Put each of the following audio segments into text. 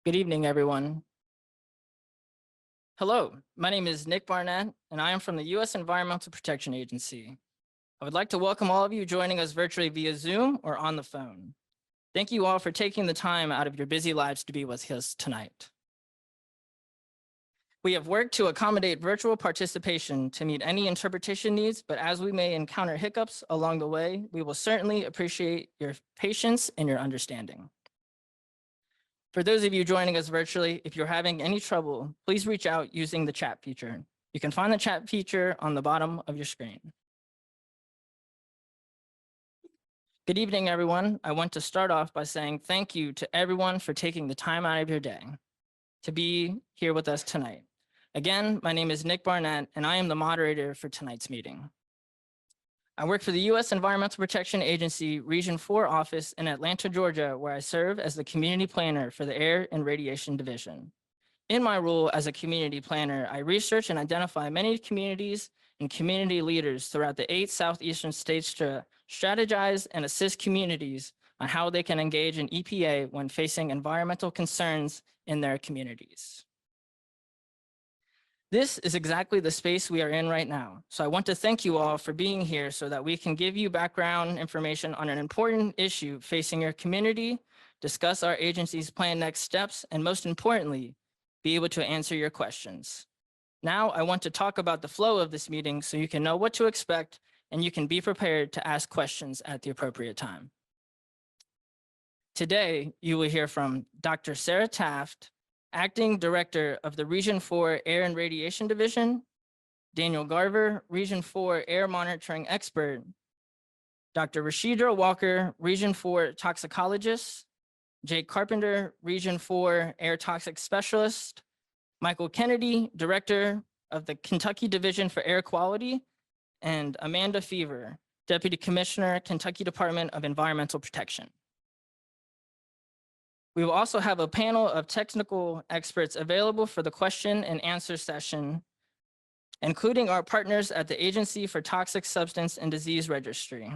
Good evening, everyone. Hello, my name is Nick Barnett, and I am from the U.S. Environmental Protection Agency. I would like to welcome all of you joining us virtually via Zoom or on the phone. Thank you all for taking the time out of your busy lives to be with us tonight. We have worked to accommodate virtual participation to meet any interpretation needs, but as we may encounter hiccups along the way, we will certainly appreciate your patience and your understanding. For those of you joining us virtually, if you're having any trouble, please reach out using the chat feature. You can find the chat feature on the bottom of your screen. Good evening, everyone. I want to start off by saying thank you to everyone for taking the time out of your day to be here with us tonight. Again, my name is Nick Barnett, and I am the moderator for tonight's meeting. I work for the U.S. Environmental Protection Agency Region 4 office in Atlanta, Georgia, where I serve as the community planner for the Air and Radiation Division. In my role as a community planner, I research and identify many communities and community leaders throughout the 8 southeastern states to strategize and assist communities on how they can engage in EPA when facing environmental concerns in their communities. This is exactly the space we are in right now. So I want to thank you all for being here so that we can give you background information on an important issue facing your community, discuss our agency's planned next steps, and most importantly, be able to answer your questions. Now I want to talk about the flow of this meeting so you can know what to expect and you can be prepared to ask questions at the appropriate time. Today, you will hear from Dr. Sarah Taft, Acting Director of the Region 4 Air and Radiation Division, Daniel Garver, Region 4 Air Monitoring Expert, Dr. Rashidra Walker, Region 4 Toxicologist, Jake Carpenter, Region 4 Air Toxic Specialist, Michael Kennedy, Director of the Kentucky Division for Air Quality, and Amanda Fever, Deputy Commissioner, Kentucky Department of Environmental Protection. We will also have a panel of technical experts available for the question and answer session, including our partners at the Agency for Toxic Substance and Disease Registry,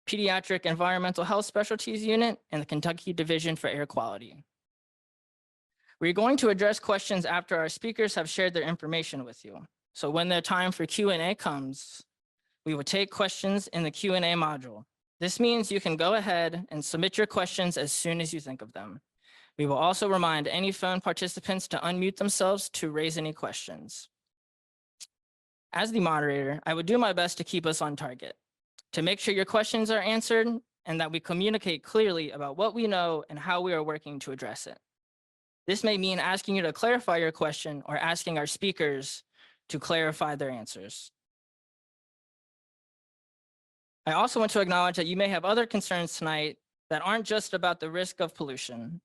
Pediatric Environmental Health Specialties Unit, and the Kentucky Division for Air Quality. We're going to address questions after our speakers have shared their information with you. So when the time for Q&A comes, we will take questions in the Q&A module. This means you can go ahead and submit your questions as soon as you think of them. We will also remind any phone participants to unmute themselves to raise any questions. As the moderator, I would do my best to keep us on target, to make sure your questions are answered and that we communicate clearly about what we know and how we are working to address it. This may mean asking you to clarify your question or asking our speakers to clarify their answers. I also want to acknowledge that you may have other concerns tonight that aren't just about the risk of pollution.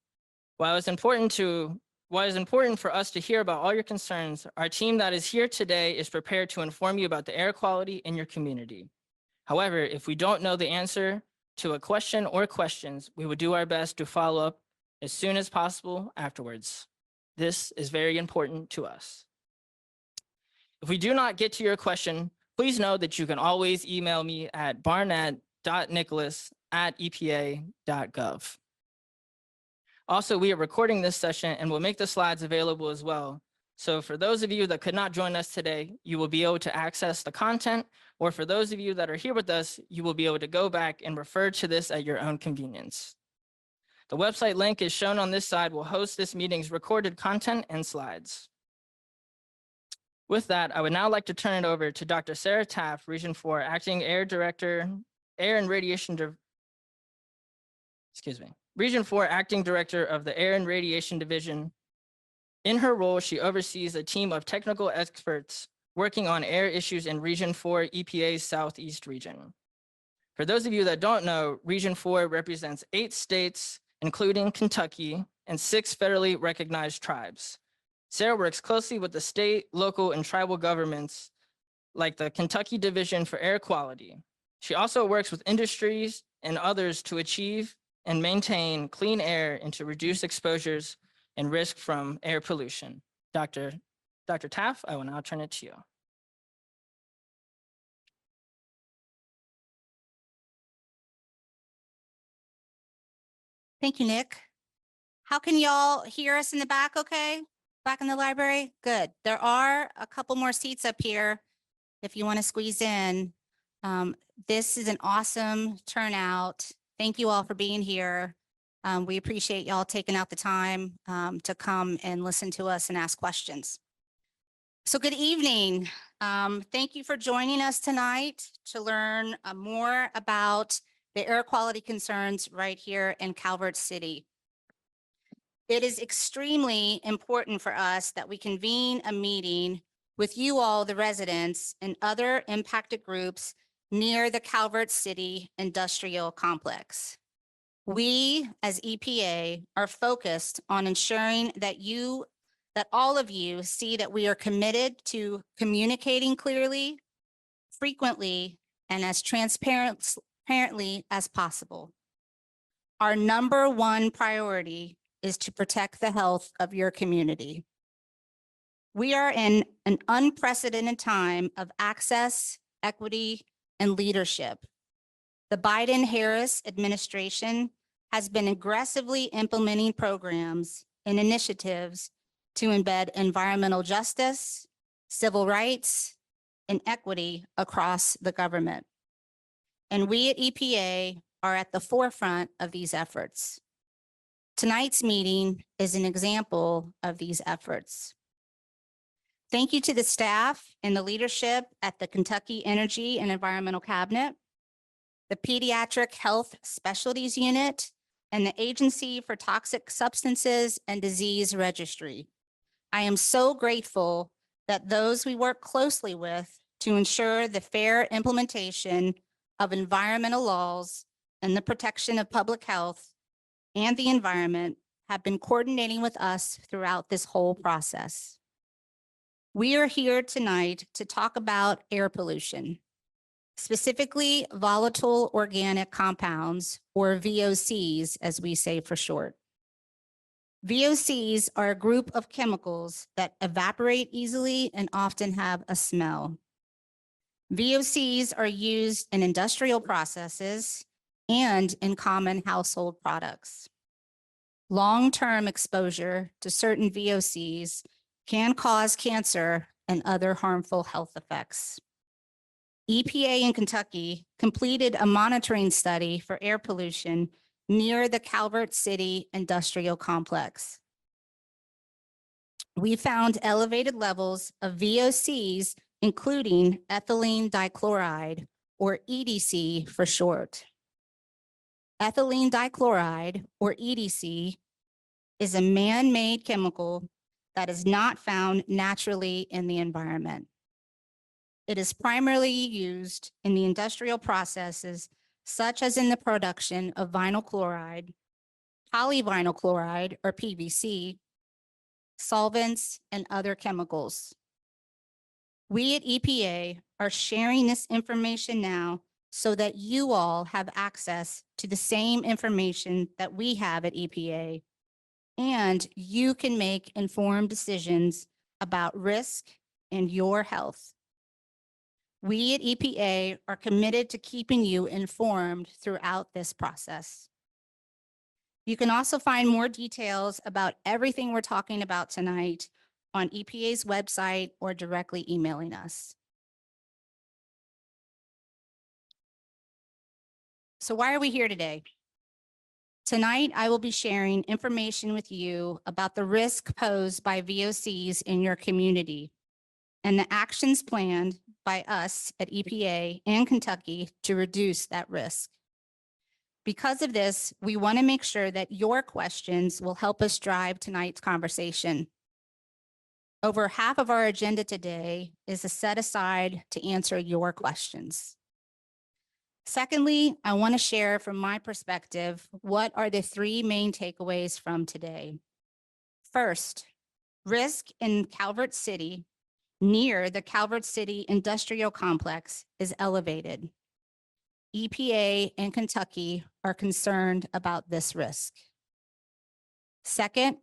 While it's important for us to hear about all your concerns, our team that is here today is prepared to inform you about the air quality in your community. However, if we don't know the answer to a question or questions, we will do our best to follow up as soon as possible afterwards. This is very important to us. If we do not get to your question, please know that you can always email me at barnett.nicholas@epa.gov. Also, we are recording this session and will make the slides available as well. So for those of you that could not join us today, you will be able to access the content, or for those of you that are here with us, you will be able to go back and refer to this at your own convenience. The website link is shown on this side will host this meeting's recorded content and slides. With that, I would now like to turn it over to Dr. Sarah Taft, Region 4 Acting Air Director, Air and Radiation Region 4 Acting Director of the Air and Radiation Division. In her role, she oversees a team of technical experts working on air issues in Region 4 EPA's Southeast region. For those of you that don't know, Region 4 represents 8 states, including Kentucky, and 6 federally recognized tribes. Sarah works closely with the state, local, and tribal governments like the Kentucky Division for Air Quality. She also works with industries and others to achieve and maintain clean air and to reduce exposures and risk from air pollution. Dr. Taft, I will now turn it to you. Thank you, Nick. How can y'all hear us in the back okay? Back in the library? Good. There are a couple more seats up here if you want to squeeze in. This is an awesome turnout. Thank you all for being here. We appreciate y'all taking out the time to come and listen to us and ask questions. So good evening. Thank you for joining us tonight to learn more about the air quality concerns right here in Calvert City. It is extremely important for us that we convene a meeting with you all, the residents, and other impacted groups near the Calvert City Industrial Complex. We, as EPA, are focused on ensuring that all of you see that we are committed to communicating clearly, frequently, and as transparently as possible. Our number one priority is to protect the health of your community. We are in an unprecedented time of access, equity, and leadership. The Biden-Harris administration has been aggressively implementing programs and initiatives to embed environmental justice, civil rights, and equity across the government. And we at EPA are at the forefront of these efforts. Tonight's meeting is an example of these efforts. Thank you to the staff and the leadership at the Kentucky Energy and Environmental Cabinet, the Pediatric Health Specialties Unit, and the Agency for Toxic Substances and Disease Registry. I am so grateful that those we work closely with to ensure the fair implementation of environmental laws and the protection of public health and the environment have been coordinating with us throughout this whole process. We are here tonight to talk about air pollution, specifically volatile organic compounds, or VOCs, as we say for short. VOCs are a group of chemicals that evaporate easily and often have a smell. VOCs are used in industrial processes and in common household products. Long-term exposure to certain VOCs can cause cancer and other harmful health effects. EPA in Kentucky completed a monitoring study for air pollution near the Calvert City Industrial Complex. We found elevated levels of VOCs, including ethylene dichloride, or EDC for short. Ethylene dichloride, or EDC, is a man-made chemical that is not found naturally in the environment. It is primarily used in the industrial processes, such as in the production of vinyl chloride, polyvinyl chloride, or PVC, solvents, and other chemicals. We at EPA are sharing this information now so that you all have access to the same information that we have at EPA, and you can make informed decisions about risk and your health. We at EPA are committed to keeping you informed throughout this process. You can also find more details about everything we're talking about tonight on EPA's website or directly emailing us. So why are we here today? Tonight, I will be sharing information with you about the risk posed by VOCs in your community and the actions planned by us at EPA and Kentucky to reduce that risk. Because of this, we want to make sure that your questions will help us drive tonight's conversation. Over half of our agenda today is set aside to answer your questions. Secondly, I want to share from my perspective, what are the three main takeaways from today? First, risk in Calvert City, near the Calvert City Industrial Complex, is elevated. EPA and Kentucky are concerned about this risk. Second,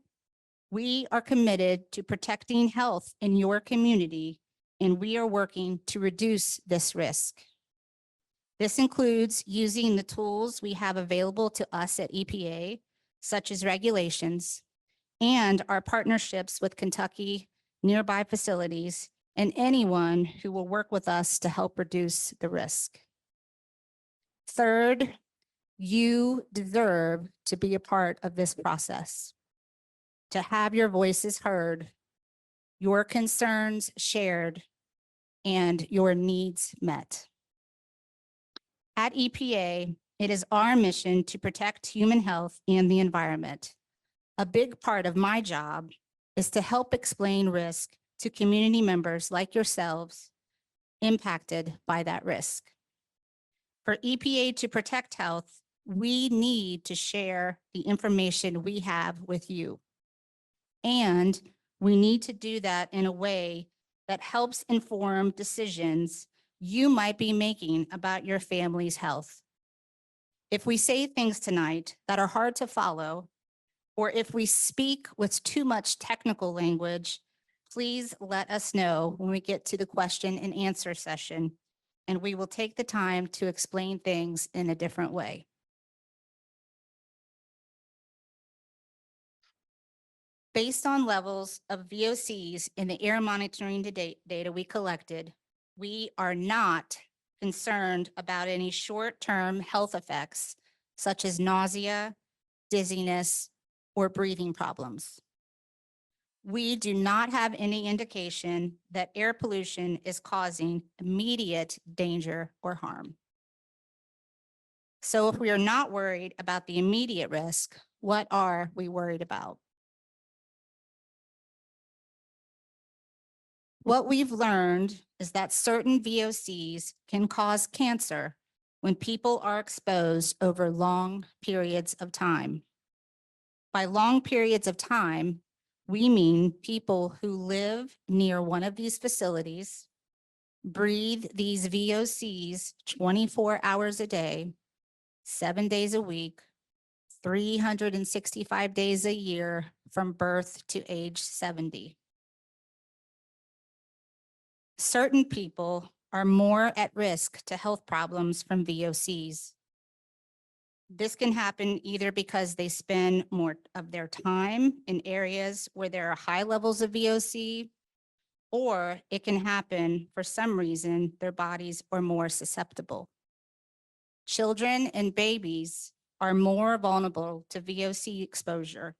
we are committed to protecting health in your community, and we are working to reduce this risk. This includes using the tools we have available to us at EPA, such as regulations, and our partnerships with Kentucky, nearby facilities, and anyone who will work with us to help reduce the risk. Third, you deserve to be a part of this process, to have your voices heard, your concerns shared, and your needs met. At EPA, it is our mission to protect human health and the environment. A big part of my job is to help explain risk to community members like yourselves impacted by that risk. For EPA to protect health, we need to share the information we have with you. And we need to do that in a way that helps inform decisions you might be making about your family's health. If we say things tonight that are hard to follow, or if we speak with too much technical language, please let us know when we get to the question and answer session, and we will take the time to explain things in a different way. Based on levels of VOCs in the air monitoring data we collected, we are not concerned about any short-term health effects such as nausea, dizziness, or breathing problems. We do not have any indication that air pollution is causing immediate danger or harm. So if we are not worried about the immediate risk, what are we worried about? What we've learned is that certain VOCs can cause cancer when people are exposed over long periods of time. By long periods of time, we mean people who live near one of these facilities, breathe these VOCs 24 hours a day, 7 days a week, 365 days a year from birth to age 70. Certain people are more at risk to health problems from VOCs. This can happen either because they spend more of their time in areas where there are high levels of VOC, or it can happen for some reason their bodies are more susceptible. Children and babies are more vulnerable to VOC exposure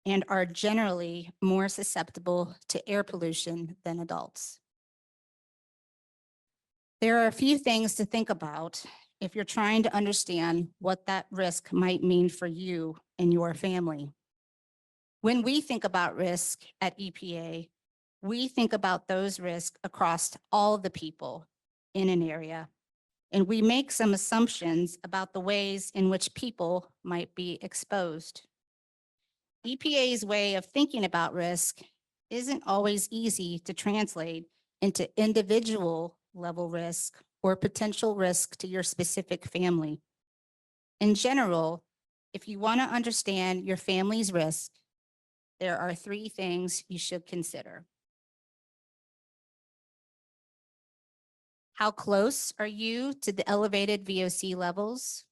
and are generally more susceptible to air pollution than adults. There are a few things to think about if you're trying to understand what that risk might mean for you and your family. When we think about risk at EPA, we think about those risks across all the people in an area, and we make some assumptions about the ways in which people might be exposed. EPA's way of thinking about risk isn't always easy to translate into individual level risk or potential risk to your specific family. In general, if you want to understand your family's risk, there are 3 things you should consider. How close are you to the elevated VOC levels?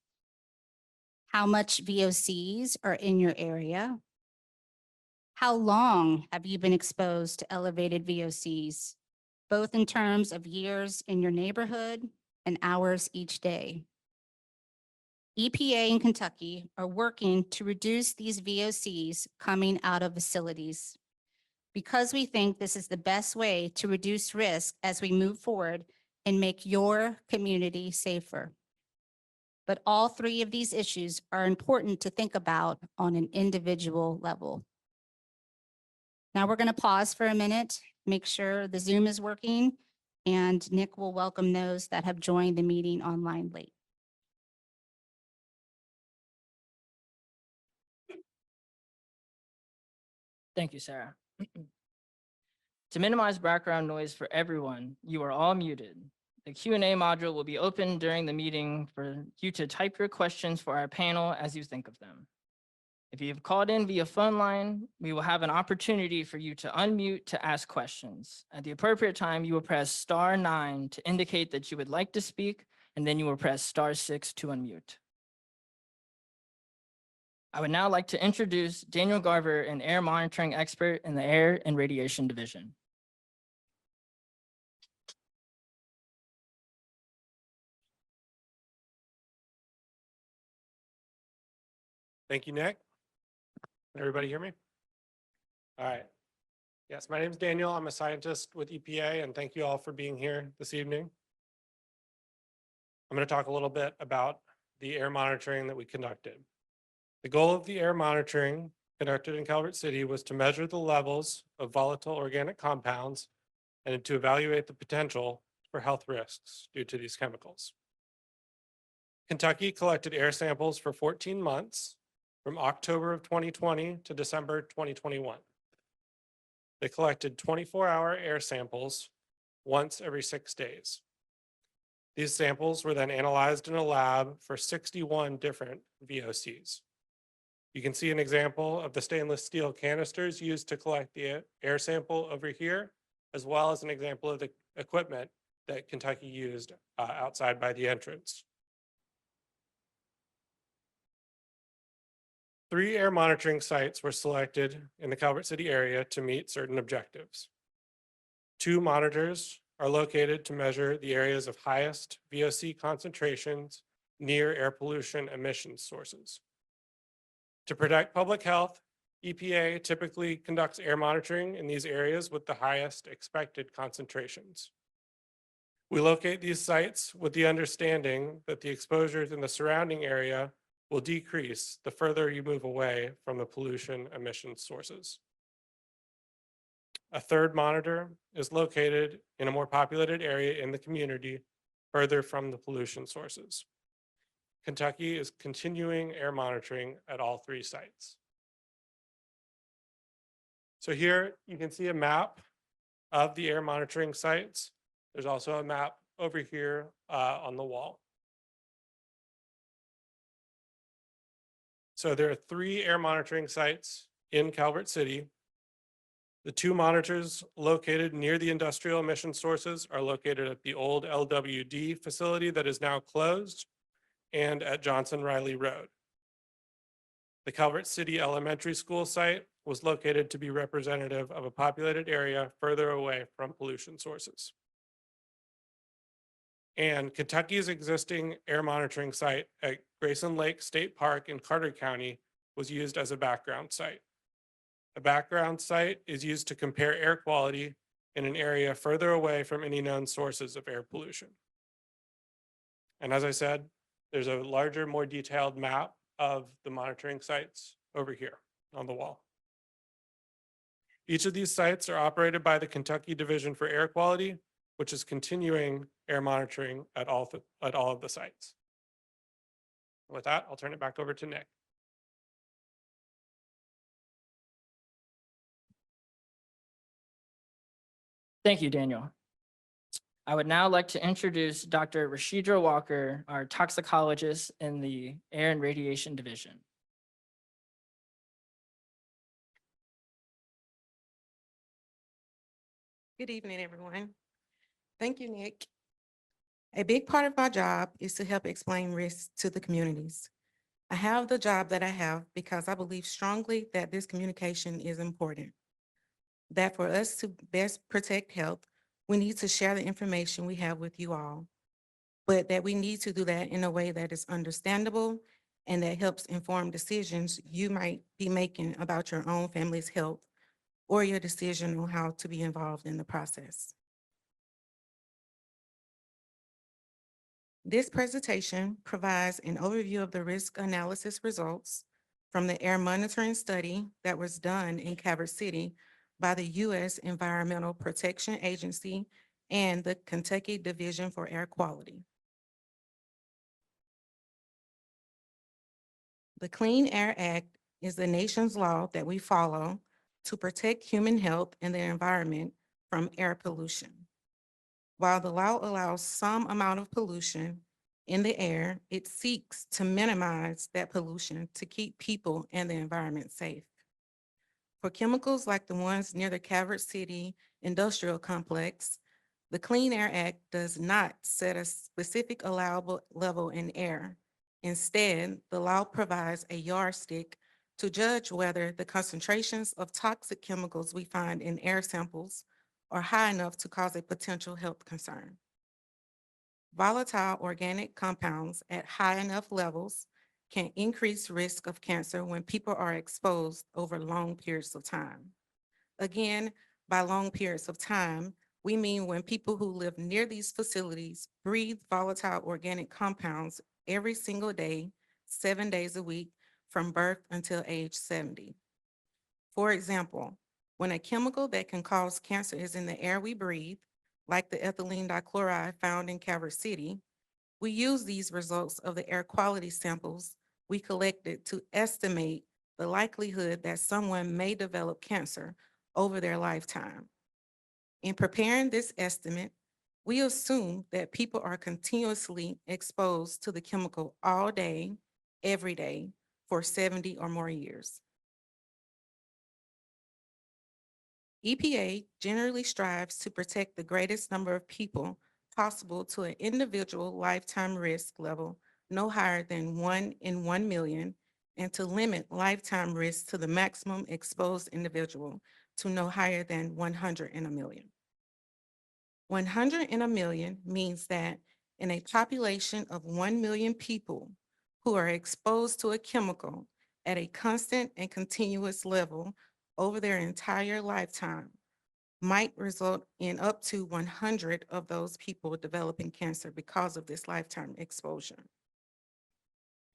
How much VOCs are in your area? How long have you been exposed to elevated VOCs, both in terms of years in your neighborhood and hours each day? EPA and Kentucky are working to reduce these VOCs coming out of facilities because we think this is the best way to reduce risk as we move forward and make your community safer. But all 3 of these issues are important to think about on an individual level. Now we're going to pause for a minute, make sure the Zoom is working, and Nick will welcome those that have joined the meeting online late. Thank you, Sarah. To minimize background noise for everyone, you are all muted. The Q&A module will be open during the meeting for you to type your questions for our panel as you think of them. If you have called in via phone line, we will have an opportunity for you to unmute to ask questions. At the appropriate time, you will press *9 to indicate that you would like to speak, and then you will press *6 to unmute. I would now like to introduce Daniel Garver, an air monitoring expert in the Air and Radiation Division. Thank you, Nick. Can everybody hear me? All right. Yes, my name is Daniel. I'm a scientist with EPA, and thank you all for being here this evening. I'm going to talk a little bit about the air monitoring that we conducted. The goal of the air monitoring conducted in Calvert City was to measure the levels of volatile organic compounds and to evaluate the potential for health risks due to these chemicals. Kentucky collected air samples for 14 months from October of 2020 to December 2021. They collected 24-hour air samples once every 6 days. These samples were then analyzed in a lab for 61 different VOCs. You can see an example of the stainless steel canisters used to collect the air sample over here, as well as an example of the equipment that Kentucky used outside by the entrance. 3 air monitoring sites were selected in the Calvert City area to meet certain objectives. 2 monitors are located to measure the areas of highest VOC concentrations near air pollution emission sources. To protect public health, EPA typically conducts air monitoring in these areas with the highest expected concentrations. We locate these sites with the understanding that the exposures in the surrounding area will decrease the further you move away from the pollution emission sources. A 3rd monitor is located in a more populated area in the community further from the pollution sources. Kentucky is continuing air monitoring at all 3 sites. So here you can see a map of the air monitoring sites. There's also a map over here on the wall. So there are 3 air monitoring sites in Calvert City. The 2 monitors located near the industrial emission sources are located at the old LWD facility that is now closed and at Johnson Riley Road. The Calvert City Elementary School site was located to be representative of a populated area further away from pollution sources. And Kentucky's existing air monitoring site at Grayson Lake State Park in Carter County was used as a background site. A background site is used to compare air quality in an area further away from any known sources of air pollution. And as I said, there's a larger, more detailed map of the monitoring sites over here on the wall. Each of these sites are operated by the Kentucky Division for Air Quality, which is continuing air monitoring at all of the sites. With that, I'll turn it back over to Nick. Thank you, Daniel. I would now like to introduce Dr. Rashidra Walker, our toxicologist in the Air and Radiation Division. Good evening, everyone. Thank you, Nick. A big part of my job is to help explain risks to the communities. I have the job that I have because I believe strongly that this communication is important. That for us to best protect health, we need to share the information we have with you all, but that we need to do that in a way that is understandable and that helps inform decisions you might be making about your own family's health or your decision on how to be involved in the process. This presentation provides an overview of the risk analysis results from the air monitoring study that was done in Calvert City by the U.S. Environmental Protection Agency and the Kentucky Division for Air Quality. The Clean Air Act is the nation's law that we follow to protect human health and the environment from air pollution. While the law allows some amount of pollution in the air, it seeks to minimize that pollution to keep people and the environment safe. For chemicals like the ones near the Calvert City Industrial Complex, the Clean Air Act does not set a specific allowable level in air. Instead, the law provides a yardstick to judge whether the concentrations of toxic chemicals we find in air samples are high enough to cause a potential health concern. Volatile organic compounds at high enough levels can increase risk of cancer when people are exposed over long periods of time. Again, by long periods of time, we mean when people who live near these facilities breathe volatile organic compounds every single day, 7 days a week, from birth until age 70. For example, when a chemical that can cause cancer is in the air we breathe, like the ethylene dichloride found in Calvert City, we use these results of the air quality samples we collected to estimate the likelihood that someone may develop cancer over their lifetime. In preparing this estimate, we assume that people are continuously exposed to the chemical all day, every day, for 70 or more years. EPA generally strives to protect the greatest number of people possible to an individual lifetime risk level no higher than 1 in 1 million, and to limit lifetime risk to the maximum exposed individual to no higher than 100 in a million. 100 in a million means that in a population of 1 million people who are exposed to a chemical at a constant and continuous level over their entire lifetime might result in up to 100 of those people developing cancer because of this lifetime exposure.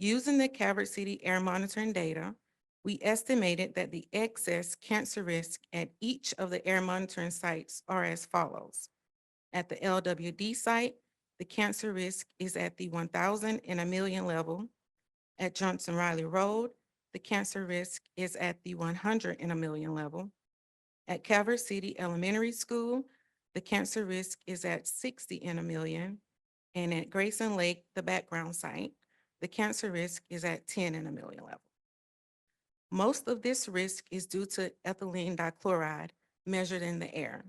Using the Calvert City air monitoring data, we estimated that the excess cancer risk at each of the air monitoring sites are as follows. At the LWD site, the cancer risk is at the 1,000 in a million level. At Johnson Riley Road, the cancer risk is at the 100 in a million level. At Calvert City Elementary School, the cancer risk is at 60 in a million. And at Grayson Lake, the background site, the cancer risk is at 10 in a million level. Most of this risk is due to ethylene dichloride measured in the air.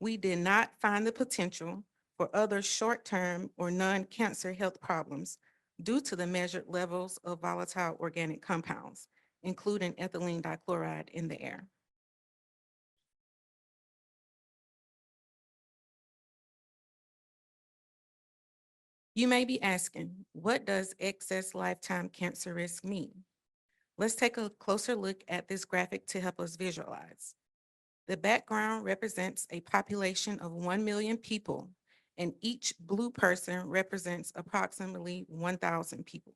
We did not find the potential for other short-term or non-cancer health problems due to the measured levels of volatile organic compounds, including ethylene dichloride in the air. You may be asking, what does excess lifetime cancer risk mean? Let's take a closer look at this graphic to help us visualize. The background represents a population of 1 million people, and each blue person represents approximately 1,000 people.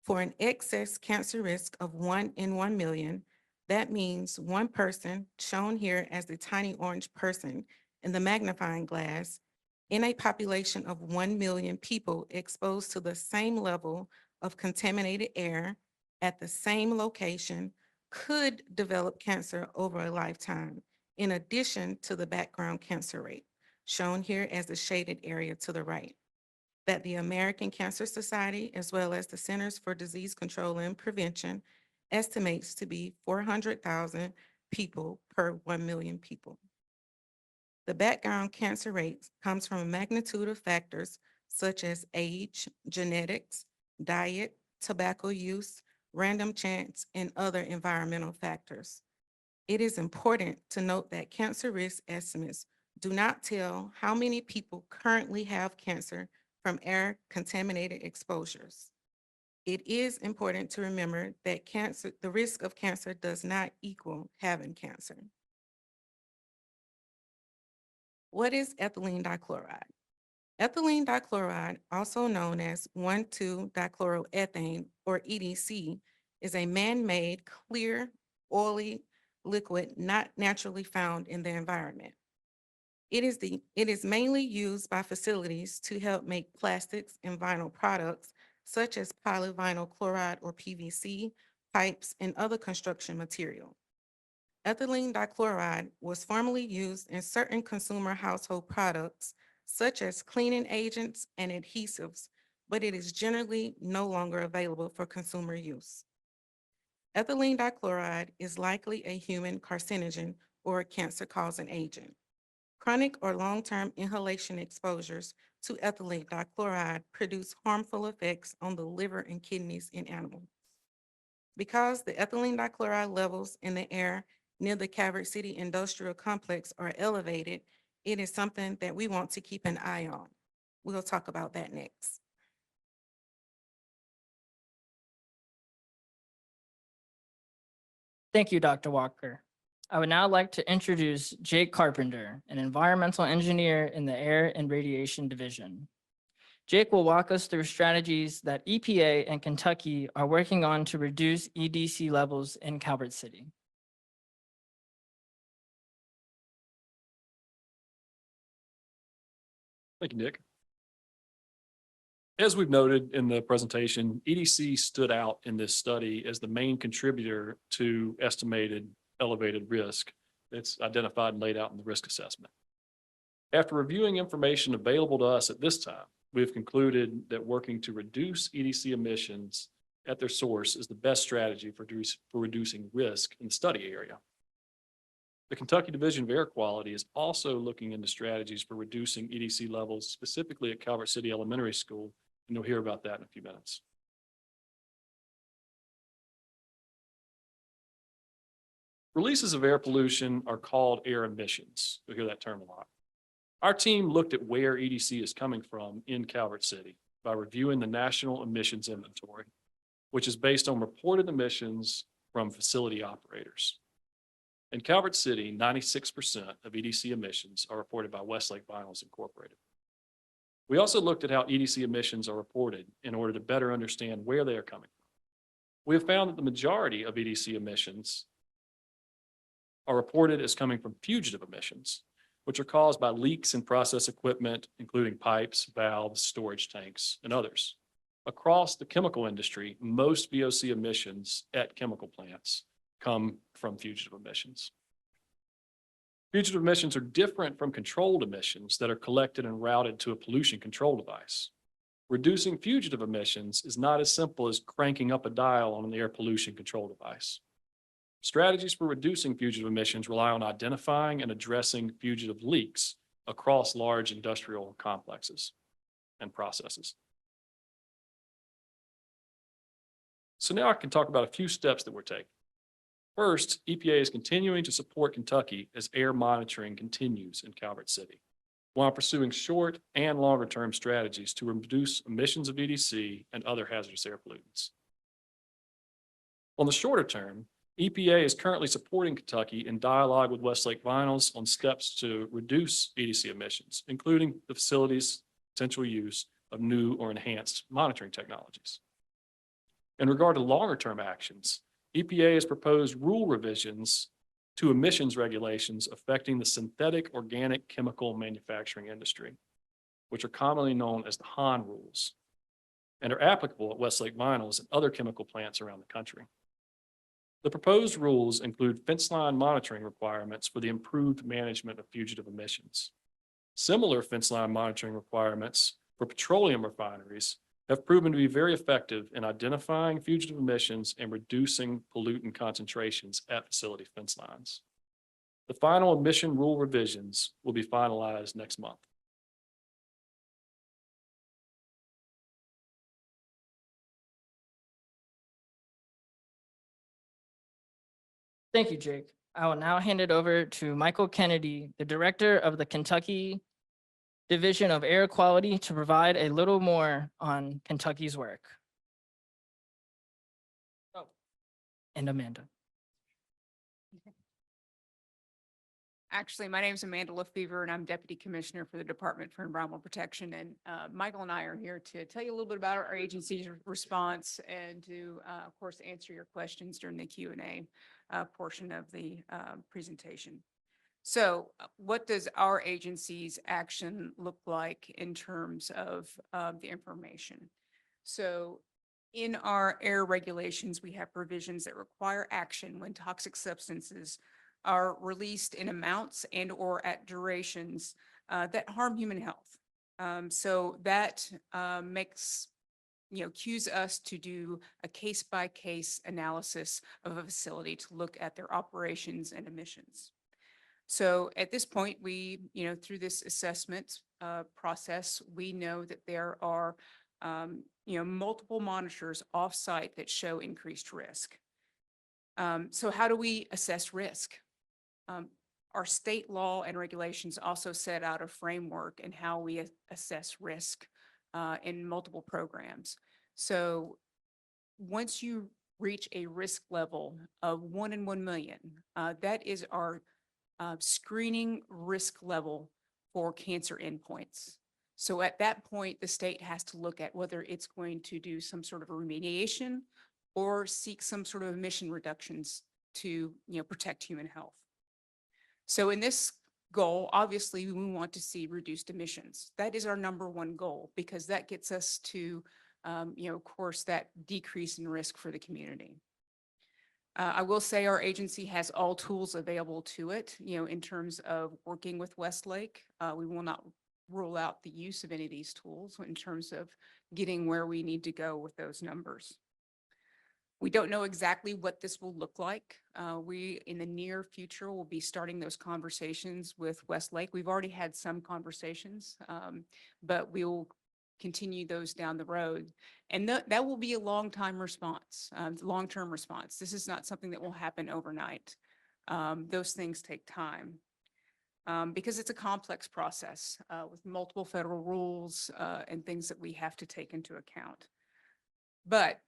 For an excess cancer risk of 1 in 1 million, that means one person, shown here as the tiny orange person in the magnifying glass, in a population of 1 million people exposed to the same level of contaminated air at the same location, could develop cancer over a lifetime, in addition to the background cancer rate, shown here as the shaded area to the right, that the American Cancer Society, as well as the Centers for Disease Control and Prevention, estimates to be 400,000 people per 1 million people. The background cancer rate comes from a magnitude of factors such as age, genetics, diet, tobacco use, random chance, and other environmental factors. It is important to note that cancer risk estimates do not tell how many people currently have cancer from air contaminated exposures. It is important to remember that the risk of cancer does not equal having cancer. What is ethylene dichloride? Ethylene dichloride, also known as 1,2-dichloroethane or EDC, is a man-made clear, oily liquid not naturally found in the environment. It is mainly used by facilities to help make plastics and vinyl products such as polyvinyl chloride or PVC, pipes, and other construction material. Ethylene dichloride was formerly used in certain consumer household products such as cleaning agents and adhesives, but it is generally no longer available for consumer use. Ethylene dichloride is likely a human carcinogen or a cancer-causing agent. Chronic or long-term inhalation exposures to ethylene dichloride produce harmful effects on the liver and kidneys in animals. Because the ethylene dichloride levels in the air near the Calvert City Industrial Complex are elevated, it is something that we want to keep an eye on. We'll talk about that next. Thank you, Dr. Walker. I would now like to introduce Jake Carpenter, an environmental engineer in the Air and Radiation Division. Jake will walk us through strategies that EPA and Kentucky are working on to reduce EDC levels in Calvert City. Thank you, Nick. As we've noted in the presentation, EDC stood out in this study as the main contributor to estimated elevated risk that's identified and laid out in the risk assessment. After reviewing information available to us at this time, we have concluded that working to reduce EDC emissions at their source is the best strategy for reducing risk in the study area. The Kentucky Division of Air Quality is also looking into strategies for reducing EDC levels, specifically at Calvert City Elementary School, and you'll hear about that in a few minutes. Releases of air pollution are called air emissions. You'll hear that term a lot. Our team looked at where EDC is coming from in Calvert City by reviewing the National Emissions Inventory, which is based on reported emissions from facility operators. In Calvert City, 96% of EDC emissions are reported by Westlake Vinyls Incorporated. We also looked at how EDC emissions are reported in order to better understand where they are coming from. We have found that the majority of EDC emissions are reported as coming from fugitive emissions, which are caused by leaks in process equipment, including pipes, valves, storage tanks, and others. Across the chemical industry, most VOC emissions at chemical plants come from fugitive emissions. Fugitive emissions are different from controlled emissions that are collected and routed to a pollution control device. Reducing fugitive emissions is not as simple as cranking up a dial on an air pollution control device. Strategies for reducing fugitive emissions rely on identifying and addressing fugitive leaks across large industrial complexes and processes. So now I can talk about a few steps that we're taking. First, EPA is continuing to support Kentucky as air monitoring continues in Calvert City, while pursuing short and longer term strategies to reduce emissions of EDC and other hazardous air pollutants. On the shorter term, EPA is currently supporting Kentucky in dialogue with Westlake Vinyls on steps to reduce EDC emissions, including the facility's potential use of new or enhanced monitoring technologies. In regard to longer term actions, EPA has proposed rule revisions to emissions regulations affecting the synthetic organic chemical manufacturing industry, which are commonly known as the HON rules, and are applicable at Westlake Vinyls and other chemical plants around the country. The proposed rules include fence line monitoring requirements for the improved management of fugitive emissions. Similar fence line monitoring requirements for petroleum refineries have proven to be very effective in identifying fugitive emissions and reducing pollutant concentrations at facility fence lines. The final emission rule revisions will be finalized next month. Thank you, Jake. I will now hand it over to Michael Kennedy, the Director of the Kentucky Division of Air Quality, to provide a little more on Kentucky's work. Oh, and Amanda. Actually, my name is Amanda Lefevre, and I'm Deputy Commissioner for the Department for Environmental Protection. And Michael and I are here to tell you a little bit about our agency's response and to, of course, answer your questions during the Q&A portion of the presentation. So what does our agency's action look like in terms of the information? So in our air regulations, we have provisions that require action when toxic substances are released in amounts and or at durations that harm human health. So that cues us to do a case-by-case analysis of a facility to look at their operations and emissions. So at this point, we, through this assessment process, we know that there are, multiple monitors off-site that show increased risk. So how do we assess risk? Our state law and regulations also set out a framework in how we assess risk in multiple programs. So once you reach a risk level of 1 in 1 million, that is our screening risk level for cancer endpoints. So at that point, the state has to look at whether it's going to do some sort of a remediation or seek some sort of emission reductions to, protect human health. So in this goal, obviously, we want to see reduced emissions. That is our #1 goal because that gets us to, of course, that decrease in risk for the community. I will say our agency has all tools available to it, in terms of working with Westlake. We will not rule out the use of any of these tools in terms of getting where we need to go with those numbers. We don't know exactly what this will look like. We, in the near future, will be starting those conversations with Westlake. We've already had some conversations, but we will continue those down the road. And that will be a long-term response. This is not something that will happen overnight. Those things take time because it's a complex process with multiple federal rules and things that we have to take into account. But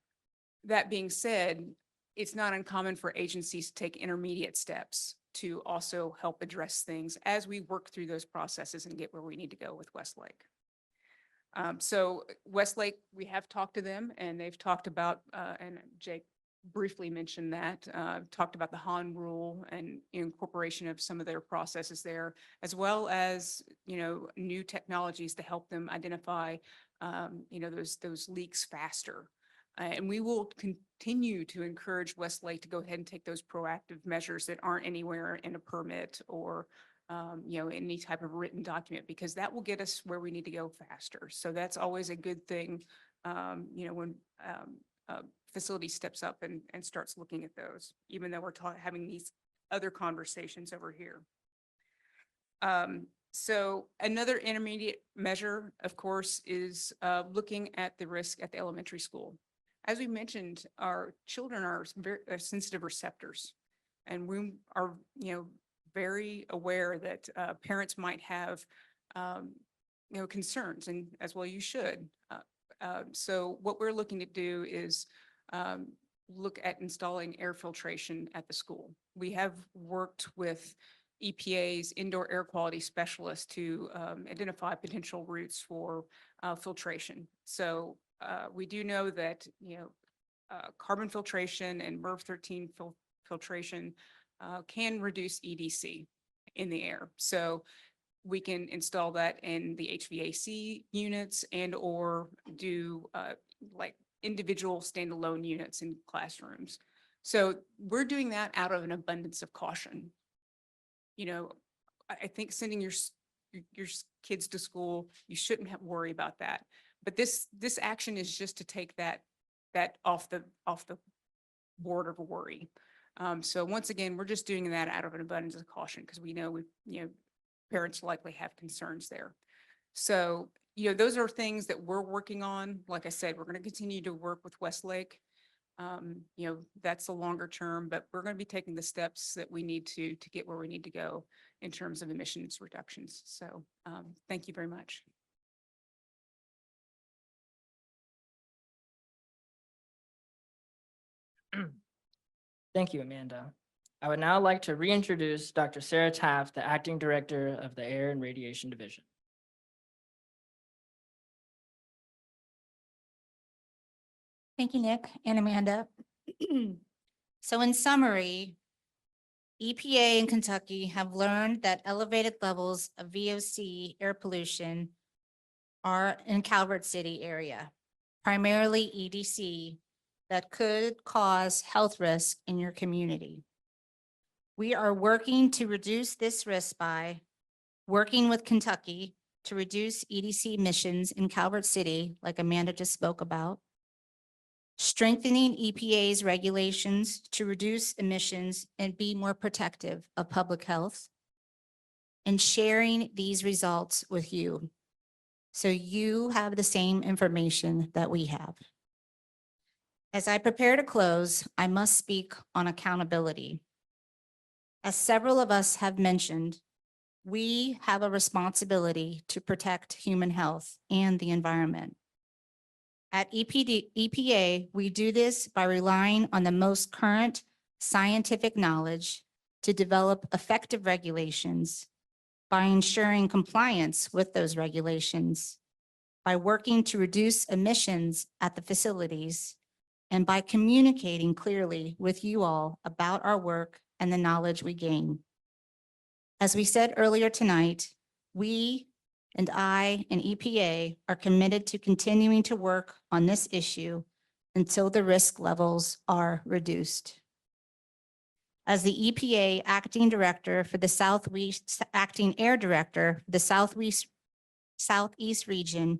that being said, it's not uncommon for agencies to take intermediate steps to also help address things as we work through those processes and get where we need to go with Westlake. So Westlake, we have talked to them and they've talked about, and Jake briefly mentioned that, talked about the Han rule and incorporation of some of their processes there, as well as, new technologies to help them identify, those leaks faster. And we will continue to encourage Westlake to go ahead and take those proactive measures that aren't anywhere in a permit or any type of written document, because that will get us where we need to go faster. So that's always a good thing, when a facility steps up and starts looking at those, even though we're having these other conversations over here. So another intermediate measure, of course, is looking at the risk at the elementary school. As we mentioned, our children are very sensitive receptors, and we are, very aware that parents might have, concerns, and as well you should. So what we're looking to do is look at installing air filtration at the school. We have worked with EPA's indoor air quality specialists to identify potential routes for filtration. So we do know that, carbon filtration and MERV 13 filtration can reduce EDC in the air. So we can install that in the HVAC units and or do like individual standalone units in classrooms. So we're doing that out of an abundance of caution. I think sending your kids to school, you shouldn't have worry about that. But this action is just to take that off the board of worry. So once again, we're just doing that out of an abundance of caution because we know parents likely have concerns there. So, those are things that we're working on. Like I said, we're going to continue to work with Westlake. That's a longer term, but we're going to be taking the steps that we need to get where we need to go in terms of emissions reductions. So thank you very much. Thank you, Amanda. I would now like to reintroduce Dr. Sarah Taft, the Acting Director of the Air and Radiation Division. Thank you, Nick and Amanda. So in summary, EPA and Kentucky have learned that elevated levels of VOC air pollution are in Calvert City area, primarily EDC, that could cause health risk in your community. We are working to reduce this risk by working with Kentucky to reduce EDC emissions in Calvert City, like Amanda just spoke about, strengthening EPA's regulations to reduce emissions and be more protective of public health, and sharing these results with you so you have the same information that we have. As I prepare to close, I must speak on accountability. As several of us have mentioned, we have a responsibility to protect human health and the environment. At EPA, we do this by relying on the most current scientific knowledge to develop effective regulations, by ensuring compliance with those regulations, by working to reduce emissions at the facilities, and by communicating clearly with you all about our work and the knowledge we gain. As we said earlier tonight, we and I and EPA are committed to continuing to work on this issue until the risk levels are reduced. As the EPA acting director for the acting air director for the Southeast region,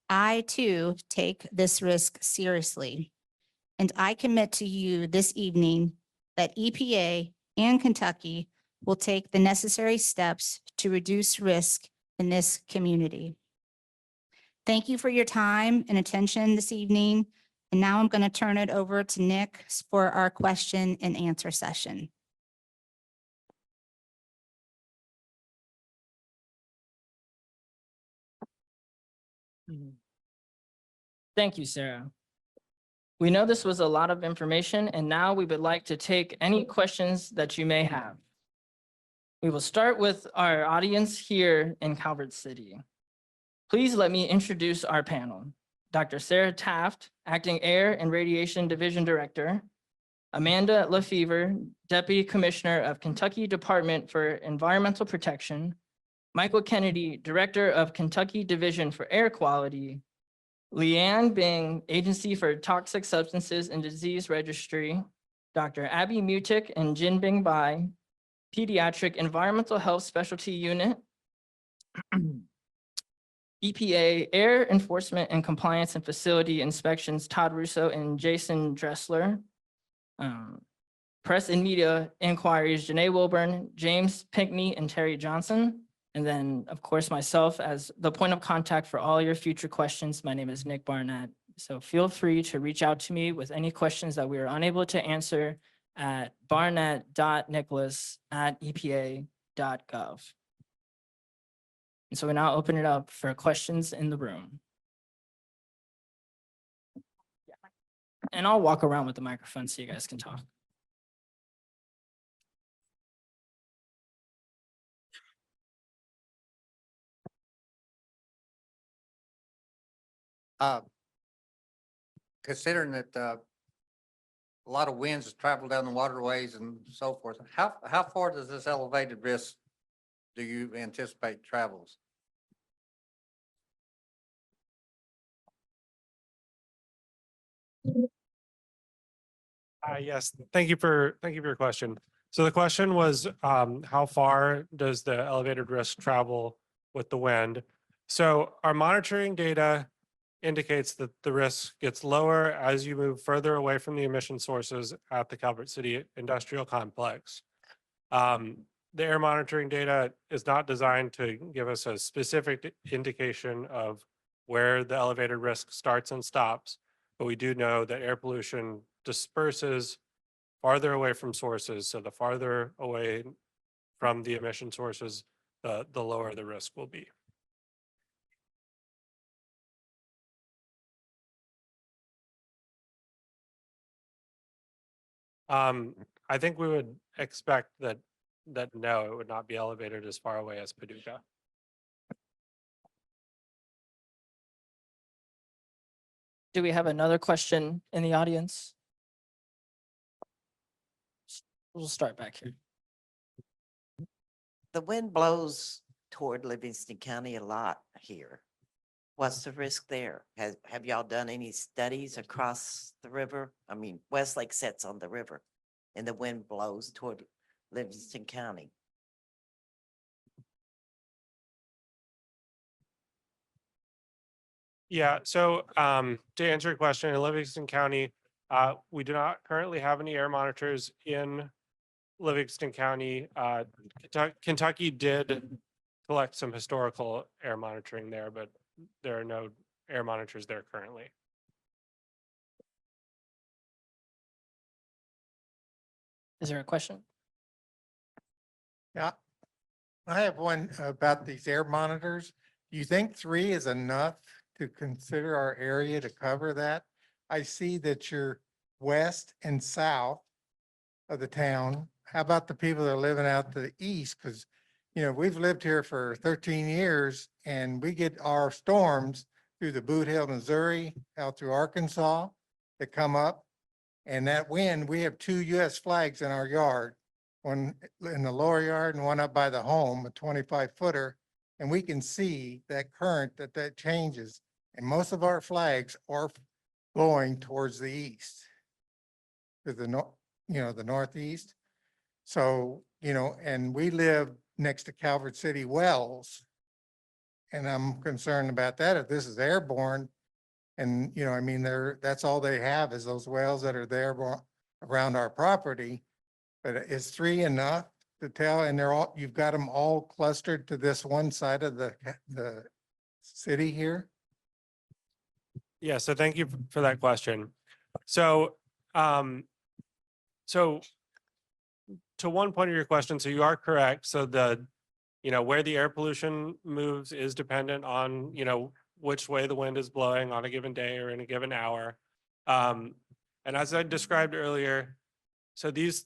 I too take this risk seriously. And I commit to you this evening that EPA and Kentucky will take the necessary steps to reduce risk in this community. Thank you for your time and attention this evening. And now I'm going to turn it over to Nick for our question and answer session. Thank you, Sarah. We know this was a lot of information, and now we would like to take any questions that you may have. We will start with our audience here in Calvert City. Please let me introduce our panel. Dr. Sarah Taft, Acting Air and Radiation Division Director, Amanda Lefevre, Deputy Commissioner of Kentucky Department for Environmental Protection, Michael Kennedy, Director of Kentucky Division for Air Quality, Leanne Bing, Agency for Toxic Substances and Disease Registry, Dr. Abby Mutic and Jinbing Bai, Pediatric Environmental Health Specialty Unit, EPA Air Enforcement and Compliance and Facility Inspections, Todd Russo and Jason Dressler, Press and Media Inquiries, Janae Wilburn, James Pinkney, and Terry Johnson. And then, of course, myself as the point of contact for all your future questions. My name is Nick Barnett. So feel free to reach out to me with any questions that we are unable to answer at barnett.nicholas@epa.gov. And so we now open it up for questions in the room. And I'll walk around with the microphone so you guys can talk. Considering that a lot of winds travel down the waterways and so forth, how far does this elevated risk do you anticipate travels? Yes, thank you for your question. So the question was, how far does the elevated risk travel with the wind? So our monitoring data indicates that the risk gets lower as you move further away from the emission sources at the Calvert City Industrial Complex. The air monitoring data is not designed to give us a specific indication of where the elevated risk starts and stops, but we do know that air pollution disperses farther away from sources. So the farther away from the emission sources, the lower the risk will be. I think we would expect that no, it would not be elevated as far away as Paducah. Do we have another question in the audience? We'll start back here. The wind blows toward Livingston County a lot here. What's the risk there? Have y'all done any studies across the river? I mean, Westlake sits on the river and the wind blows toward Livingston County. Yeah, so to answer your question, in Livingston County, we do not currently have any air monitors in Livingston County. Kentucky did collect some historical air monitoring there, but there are no air monitors there currently. Is there a question? Yeah. I have one about these air monitors. Do you think 3 is enough to consider our area to cover that? I see that you're west and south of the town. How about the people that are living out to the east? Because, we've lived here for 13 years and we get our storms through the Boot Hill, Missouri, out through Arkansas that come up. And that wind, we have 2 US flags in our yard, one in the lower yard and one up by the home, a 25 footer. And we can see that current that changes. And most of our flags are blowing towards the east. To the the northeast. So, and we live next to Calvert City wells. And I'm concerned about that. If this is airborne and, that's all they have is those wells that are there around our property. But is 3 enough to tell? And you've got them all clustered to this one side of the city here? Yeah, so thank you for that question. So, so to one point of your question, so you are correct. So where the air pollution moves is dependent on, which way the wind is blowing on a given day or in a given hour. And as I described earlier, so these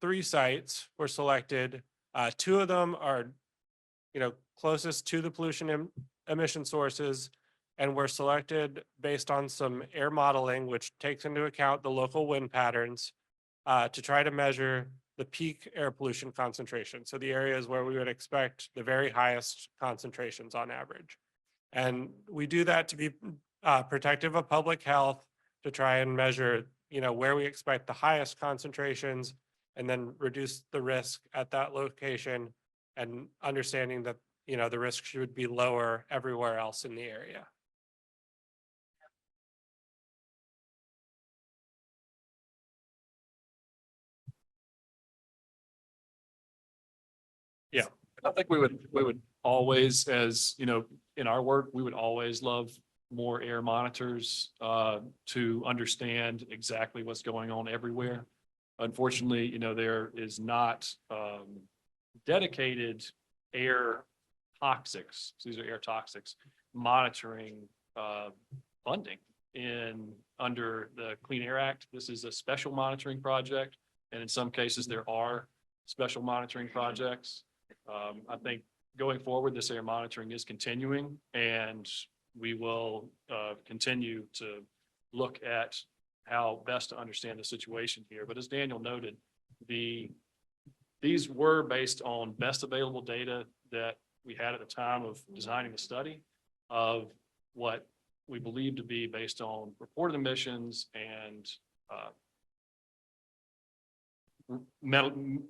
3 sites were selected. 2 of them are, closest to the pollution emission sources and were selected based on some air modeling, which takes into account the local wind patterns to try to measure the peak air pollution concentration. So the areas where we would expect the very highest concentrations on average. And we do that to be protective of public health, to try and measure, where we expect the highest concentrations and then reduce the risk at that location, and understanding that, the risk should be lower everywhere else in the area. Yeah, I think we would always, as in our work, we would always love more air monitors to understand exactly what's going on everywhere. Unfortunately, there is not dedicated air toxics, so these are air toxics, monitoring funding under the Clean Air Act. This is a special monitoring project, and in some cases there are special monitoring projects. I think going forward, this air monitoring is continuing, and we will continue to look at how best to understand the situation here. But as Daniel noted, these were based on best available data that we had at the time of designing the study of what we believe to be based on reported emissions and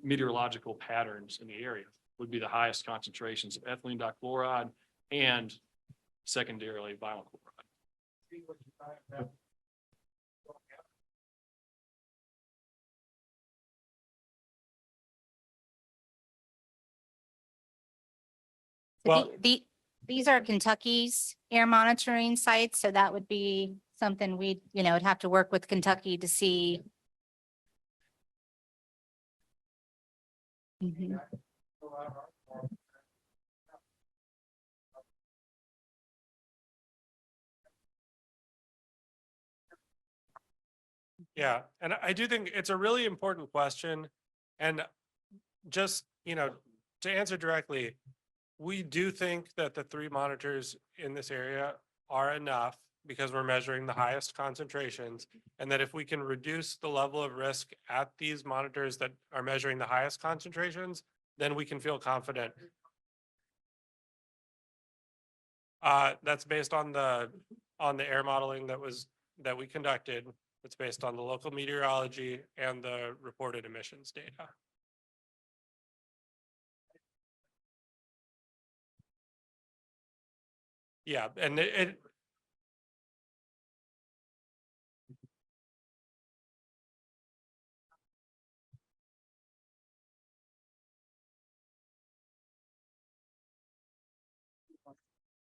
meteorological patterns in the area would be the highest concentrations of ethylene dichloride and secondarily vinyl chloride. Well- These are Kentucky's air monitoring sites, so that would be something we'd have to work with Kentucky to see. Mhm. Yeah, and I do think it's a really important question. And just, to answer directly, we do think that the 3 monitors in this area are enough because we're measuring the highest concentrations. And that if we can reduce the level of risk at these monitors that are measuring the highest concentrations, then we can feel confident. That's based on the air modeling that we conducted. It's based on the local meteorology and the reported emissions data. Yeah, and it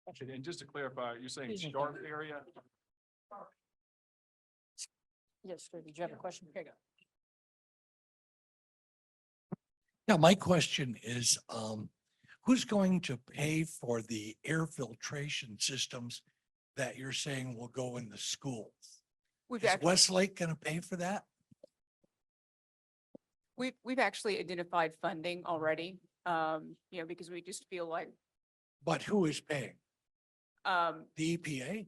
Actually, and just to clarify, you're saying Excuse me. Sharp area? Yes, sir. Did you have a question? Here you go. Yeah, my question is, who's going to pay for the air filtration systems that you're saying will go in the schools? We've Is actually, Westlake going to pay for that? we've actually identified funding already, because we just feel like, But who is paying? um, The EPA?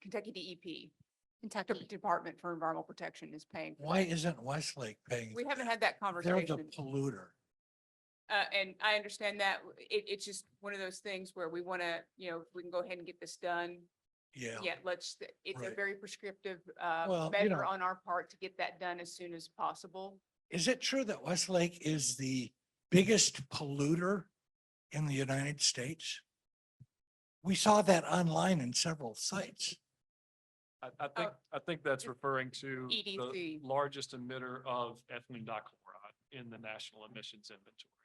Kentucky DEP, Kentucky. Department for Environmental Protection is paying. for Why that. isn't Westlake paying? We for haven't that? had that They're the conversation. polluter. And I understand that it's just one of those things where we want to, if we can go ahead and get this done. Yeah. Yeah, it's a Right. very prescriptive, Well, measure on our part to get that done as soon as possible. Is it true that Westlake is the biggest polluter in the United States? We saw that online in several sites. I think that's referring to the EDC. largest emitter of ethylene dichloride in the national emissions inventory.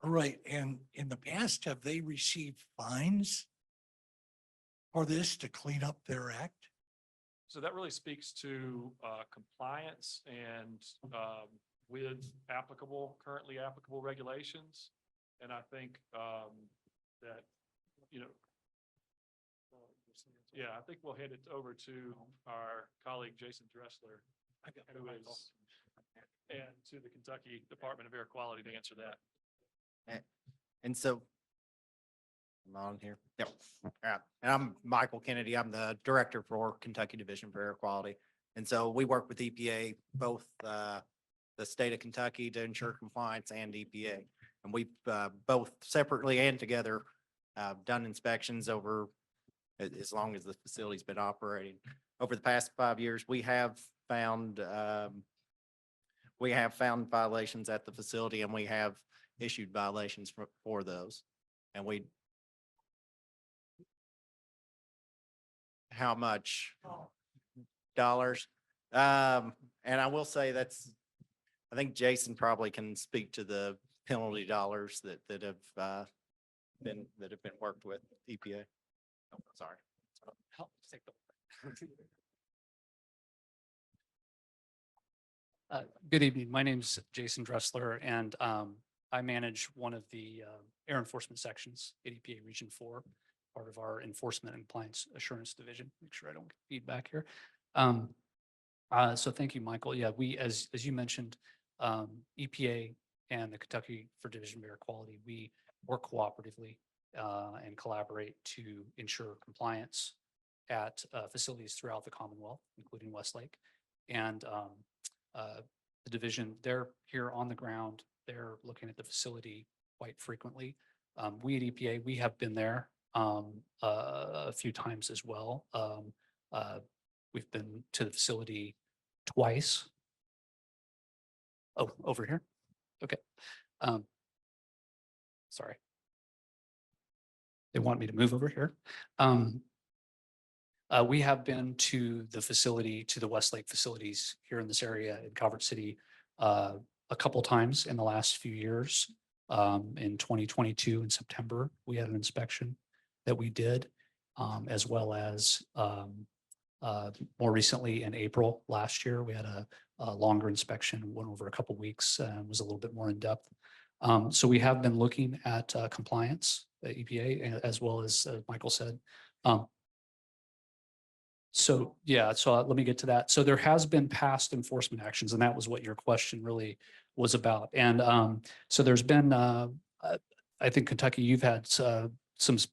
Right, and in the past, have they received fines for this to clean up their act? So that really speaks to compliance and with currently applicable regulations. And I think that, yeah, I think we'll hand it over to our colleague Jason Dressler, who is, and to the Kentucky Department of Air Quality to answer that. And so, I'm on here. Yep. And I'm Michael Kennedy. I'm the director for Kentucky Division for Air Quality. And so we work with EPA, both the state of Kentucky to ensure compliance and EPA. And we've both separately and together done inspections over as long as the facility's been operating. Over the past 5 years, we have found violations at the facility, and we have issued violations for those. And how much dollars? And I will say I think Jason probably can speak to the penalty dollars that have been worked with EPA. Oh, sorry. Good evening. My name's Jason Dressler, and I manage one of the air enforcement sections at EPA Region 4, part of our Enforcement and Compliance Assurance Division. Make sure I don't get feedback here. So thank you, Michael. Yeah, we, as you mentioned, EPA and the Kentucky for Division of Air Quality, we work cooperatively and collaborate to ensure compliance at facilities throughout the Commonwealth, including Westlake. And the division, they're here on the ground. They're looking at the facility quite frequently. We at EPA, we have been there a few times as well. We've been to the facility twice. Oh, over here. Okay. Sorry. They want me to move over here. We have been to the facility, to the Westlake facilities here in this area in Calvert City a couple times in the last few years. In 2022 in September, we had an inspection that we did, as well as more recently in April last year, we had a longer inspection, went over a couple weeks, was a little bit more in depth. So we have been looking at compliance at EPA, as well as Michael said. So yeah, so let me get to that. So there has been past enforcement actions, and that was what your question really was about. And so there's been, I think Kentucky, you've had some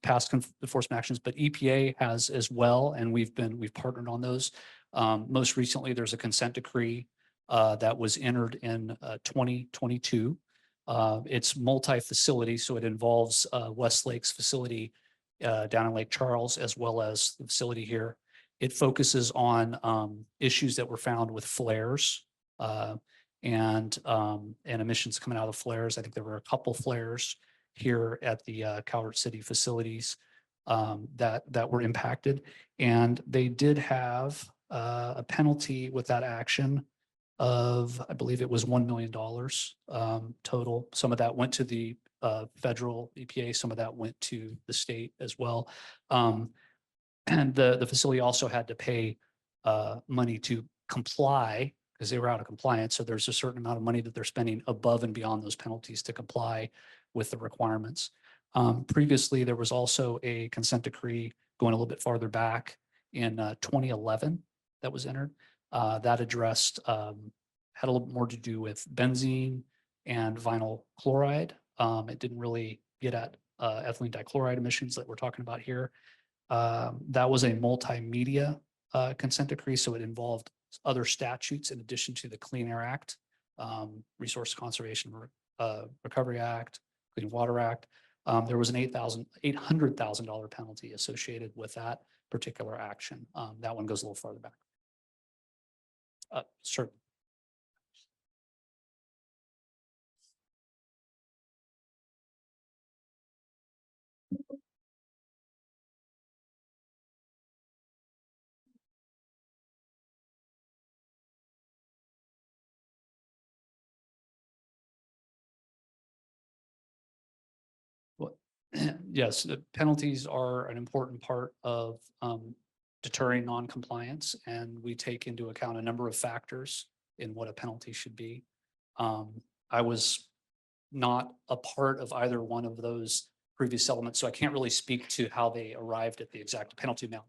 past enforcement actions, but EPA has as well, and we've partnered on those. Most recently, there's a consent decree that was entered in 2022. It's multi-facility, so it involves Westlake's facility down in Lake Charles, as well as the facility here. It focuses on issues that were found with flares and emissions coming out of flares. I think there were a couple flares here at the Calvert City facilities that were impacted, and they did have a penalty with that action of, I believe it was $1 million total. Some of that went to the federal EPA, some of that went to the state as well. And the facility also had to pay money to comply because they were out of compliance. So there's a certain amount of money that they're spending above and beyond those penalties to comply with the requirements. Previously, there was also a consent decree going a little bit farther back in 2011 that was entered. That addressed, had a little more to do with benzene and vinyl chloride. It didn't really get at ethylene dichloride emissions that we're talking about here. That was a multimedia consent decree, so it involved other statutes in addition to the Clean Air Act, Resource Conservation Recovery Act, Clean Water Act. There was an $800,000 penalty associated with that particular action. That one goes a little farther back. Sure. Well, yes, the penalties are an important part of deterring noncompliance, and we take into account a number of factors in what a penalty should be. I was not a part of either one of those previous elements, so I can't really speak to how they arrived at the exact penalty amount.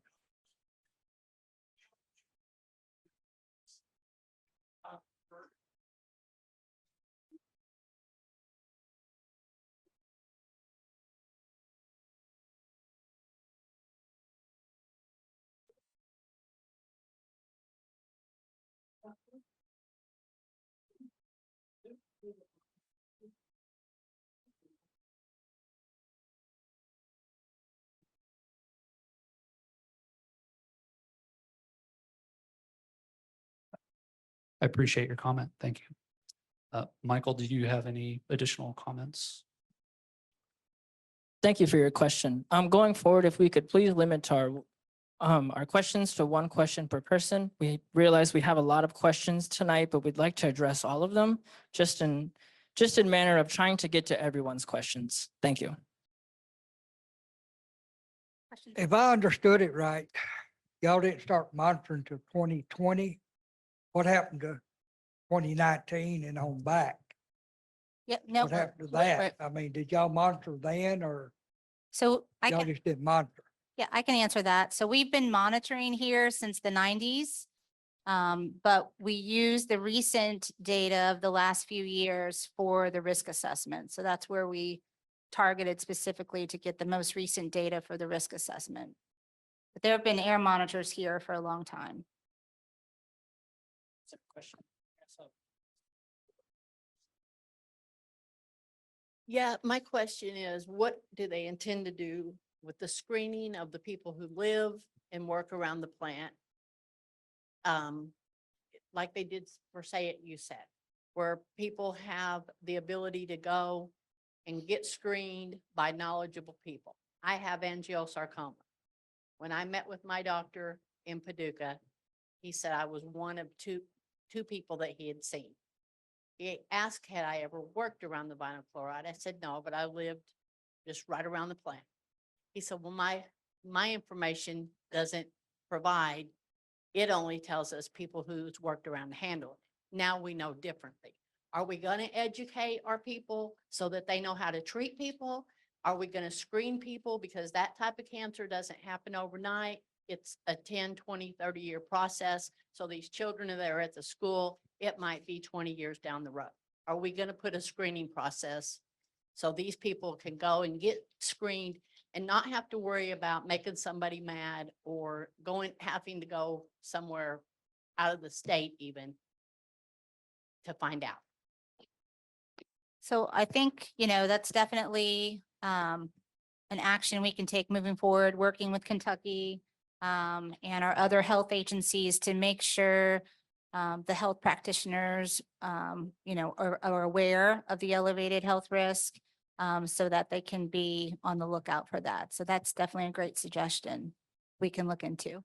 I appreciate your comment. Thank you. Michael, do you have any additional comments? Thank you for your question. Going forward, if we could please limit our questions to one question per person. We realize we have a lot of questions tonight, but we'd like to address all of them just in manner of trying to get to everyone's questions. Thank you. If I understood it right, y'all didn't start monitoring till 2020. What happened to 2019 and on back? Yep, no. What happened to right. that? I mean, did y'all monitor then or So I y'all can, just didn't monitor? yeah, I can answer that. So we've been monitoring here since the 90s. But we use the recent data of the last few years for the risk assessment. So that's where we targeted specifically to get the most recent data for the risk assessment. But there have been air monitors here for a long time. Question. Yeah, my question is, what do they intend to do with the screening of the people who live and work around the plant? Like they did for say it, you said, where people have the ability to go and get screened by knowledgeable people. I have angiosarcoma. When I met with my doctor in Paducah, he said I was one of two people that he had seen. He asked, had I ever worked around the vinyl chloride? I said, no, but I lived just right around the plant. He said, well, my information doesn't provide, it only tells us people who's worked around to handle it. Now we know differently. Are we going to educate our people so that they know how to treat people? Are we going to screen people? Because that type of cancer doesn't happen overnight. It's a 10, 20, 30-year process. So these children that are at the school, it might be 20 years down the road. Are we going to put a screening process so these people can go and get screened and not have to worry about making somebody mad or having to go somewhere out of the state even to find out? So I think, that's definitely an action we can take moving forward, working with Kentucky and our other health agencies to make sure the health practitioners, are aware of the elevated health risk so that they can be on the lookout for that. So that's definitely a great suggestion we can look into.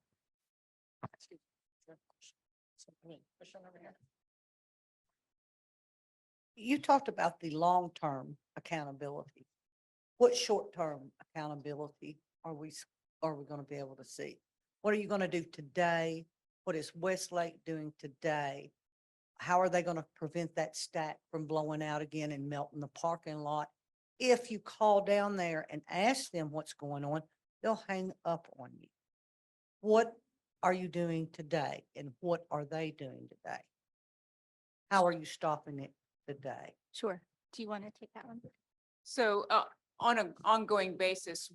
You talked about the long-term accountability. What short-term accountability are we going to be able to see? What are you going to do today? What is Westlake doing today how are they gonna prevent that stack from blowing out again and melting the parking lot? If you call down there and ask them what's going on, they'll hang up on you. What are you doing today and what are they doing today? How are you stopping it today? Sure. Do you want to take that one? So, on an ongoing basis,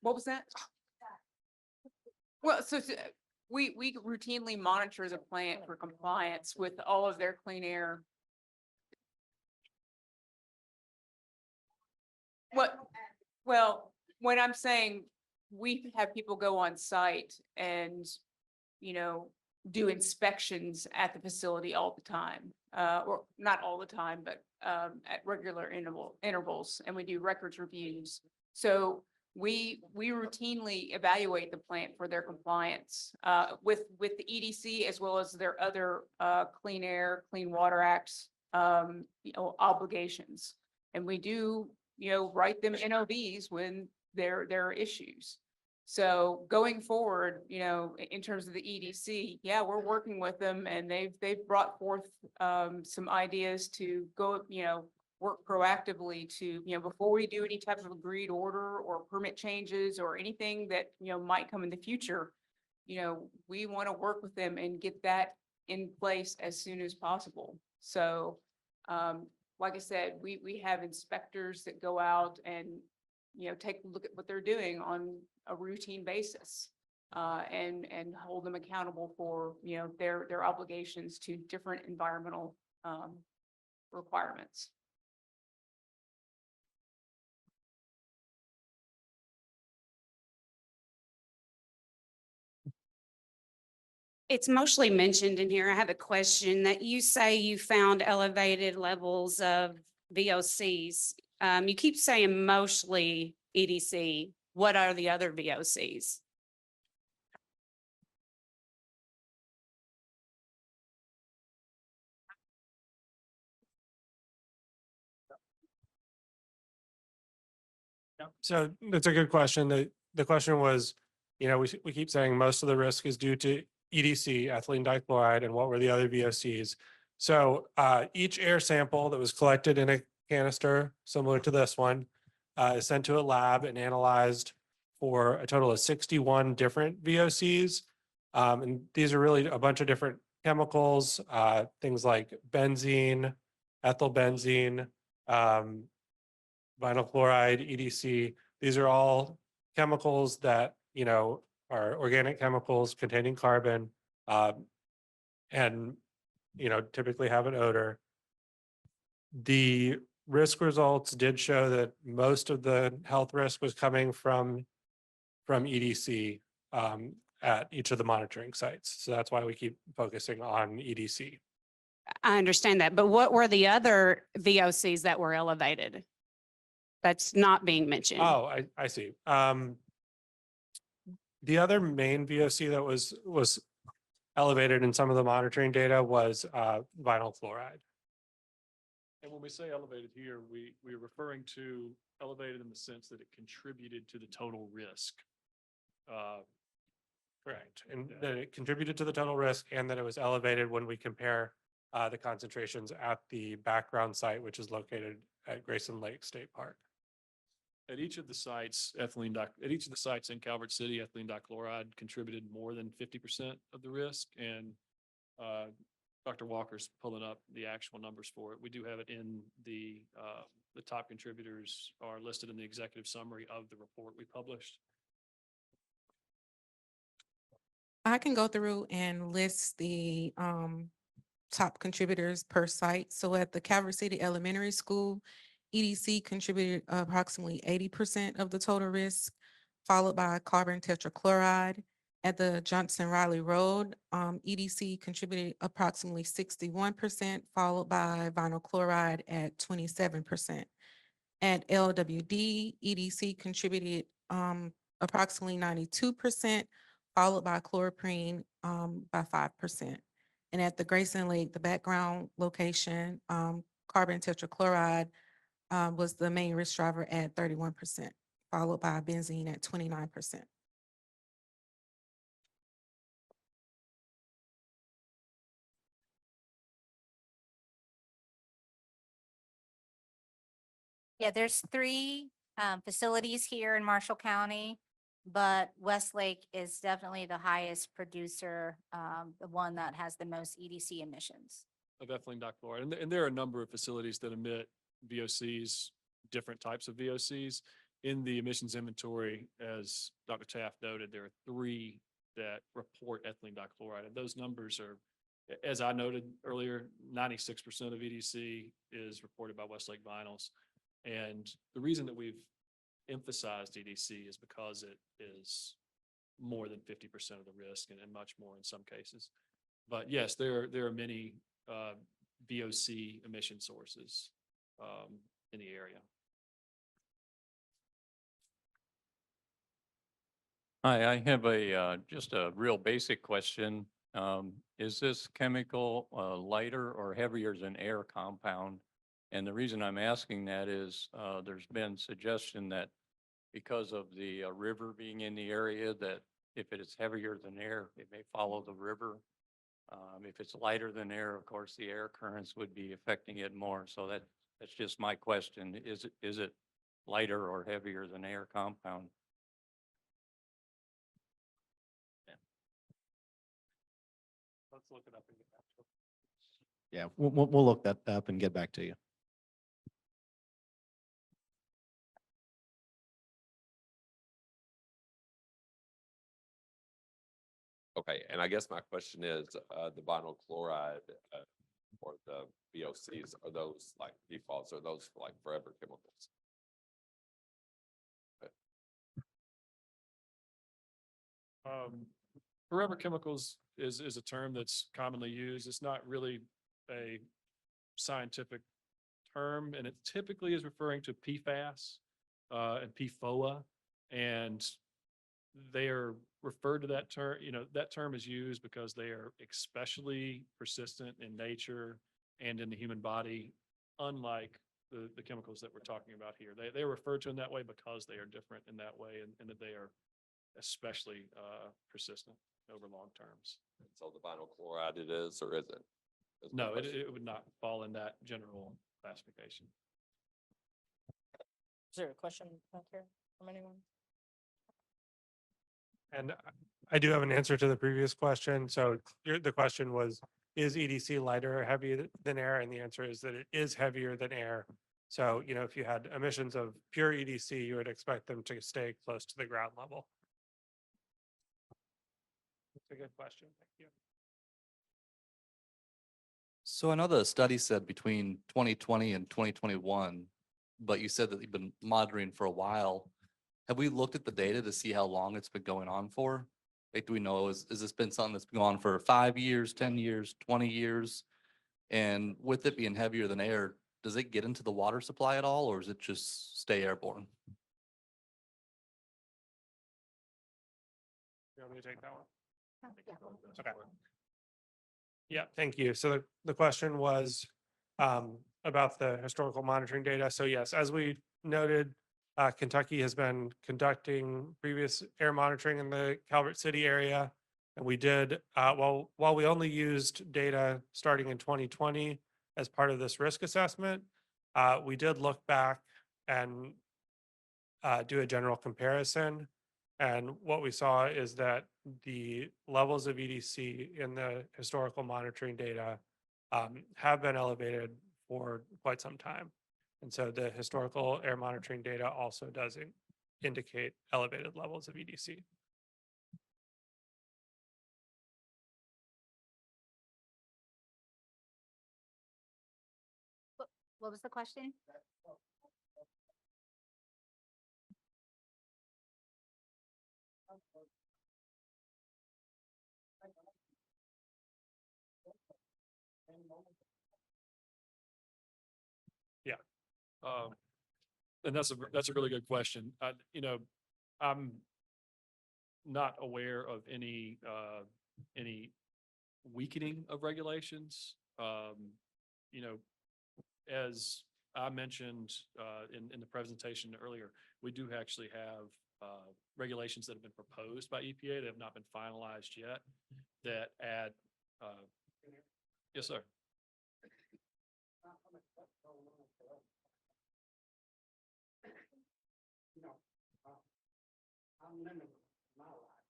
what was that? Well, we routinely monitor the plant for compliance with all of their clean air. Well, when I'm saying we have people go on site and, do inspections at the facility all the time. Or not all the time, but at regular intervals, and we do records reviews. So we routinely evaluate the plant for their compliance with the EDC as well as their other Clean Air, Clean Water Acts obligations. And we do, write them NOVs when there are issues. So going forward, in terms of the EDC, yeah, we're working with them, and they've brought forth some ideas to go, work proactively to, before we do any type of agreed order or permit changes or anything that, might come in the future, we want to work with them and get that in place as soon as possible. So, like I said, we have inspectors that go out and, take a look at what they're doing on a routine basis, and hold them accountable for, their obligations to different environmental requirements. It's mostly mentioned in here. I have a question that you say you found elevated levels of VOCs. You keep saying mostly EDC. What are the other VOCs? So that's a good question. The question was, we keep saying most of the risk is due to EDC, ethylene dichloride, and what were the other VOCs? So each air sample that was collected in a canister, similar to this one, is sent to a lab and analyzed for a total of 61 different VOCs. And these are really a bunch of different chemicals, things like benzene, ethylbenzene, vinyl chloride, EDC. These are all chemicals that, are organic chemicals containing carbon, and, typically have an odor. The risk results did show that most of the health risk was coming from EDC at each of the monitoring sites. So that's why we keep focusing on EDC. I understand that, but what were the other VOCs that were elevated? That's not being mentioned. Oh, I see. The other main VOC that was elevated in some of the monitoring data was vinyl chloride. And when we say elevated here, we're referring to elevated in the sense that it contributed to the total risk. Correct. And that it contributed to the total risk, and that it was elevated when we compare the concentrations at the background site, which is located at Grayson Lake State Park. At each of the sites, at each of the sites in Calvert City, ethylene dichloride contributed more than 50% of the risk. And Dr. Walker's pulling up the actual numbers for it. We do have it in the top contributors are listed in the executive summary of the report we published. I can go through and list the top contributors per site. So at the Calvert City Elementary School, EDC contributed approximately 80% of the total risk, followed by carbon tetrachloride. At the Johnson Riley Road, EDC contributed approximately 61%, followed by vinyl chloride at 27%. At LWD, EDC contributed approximately 92%, followed by chloroprene by 5%. And at the Grayson Lake, the background location, carbon tetrachloride was the main risk driver at 31%, followed by benzene at 29%. Yeah, there's three facilities here in Marshall County, but Westlake is definitely the highest producer, the one that has the most EDC emissions. Of ethylene dichloride. And there are a number of facilities that emit VOCs, different types of VOCs. In the emissions inventory, as Dr. Taft noted, there are 3 that report ethylene dichloride. And those numbers are, as I noted earlier, 96% of EDC is reported by Westlake Vinyls. And the reason that we've emphasized EDC is because it is more than 50% of the risk and much more in some cases. But yes, there are many VOC emission sources in the area. Hi, I have just a real basic question. Is this chemical lighter or heavier than air compound? And the reason I'm asking that is there's been suggestion that because of the river being in the area, that if it is heavier than air, it may follow the river. If it's lighter than air, of course, the air currents would be affecting it more. So that's just my question. Is it lighter or heavier than air compound? Let's look it up and get back to it. Yeah, we'll look that up and get back to you. Okay, and I guess my question is, the vinyl chloride or the VOCs, are those like defaults, are those like forever chemicals? Forever chemicals is a term that's commonly used. It's not really a scientific term, and it typically is referring to PFAS and PFOA, and they are referred to that term. That term is used because they are especially persistent in nature and in the human body, unlike the chemicals that we're talking about here. They are referred to in that way because they are different in that way, and that they are especially persistent over long terms. And so the vinyl chloride it is, or isn't? Is my No, question. it would not fall in that general classification. Is there a question back here from anyone? And I do have an answer to the previous question. So the question was, is EDC lighter or heavier than air? And the answer is that it is heavier than air. So, if you had emissions of pure EDC, you would expect them to stay close to the ground level. That's a good question. Thank you. So I know the study said between 2020 and 2021, but you said that you've been monitoring for a while. Have we looked at the data to see how long it's been going on for? Like, do we know, is this been something that's been going on for 5 years, 10 years, 20 years? And with it being heavier than air, does it get into the water supply at all, or does it just stay airborne? You want me to take that one? Okay. Yeah, thank you. So the question was about the historical monitoring data. So yes, as we noted, Kentucky has been conducting previous air monitoring in the Calvert City area. And we did, while we only used data starting in 2020 as part of this risk assessment, we did look back and do a general comparison. And what we saw is that the levels of EDC in the historical monitoring data have been elevated for quite some time. And so the historical air monitoring data also does indicate elevated levels of EDC. What was the question? Yeah. And that's a really good question. I'm not aware of any weakening of regulations. As I mentioned in the presentation earlier, we do actually have regulations that have been proposed by EPA that have not been finalized yet that add. Yes, sir. unlimited in my life.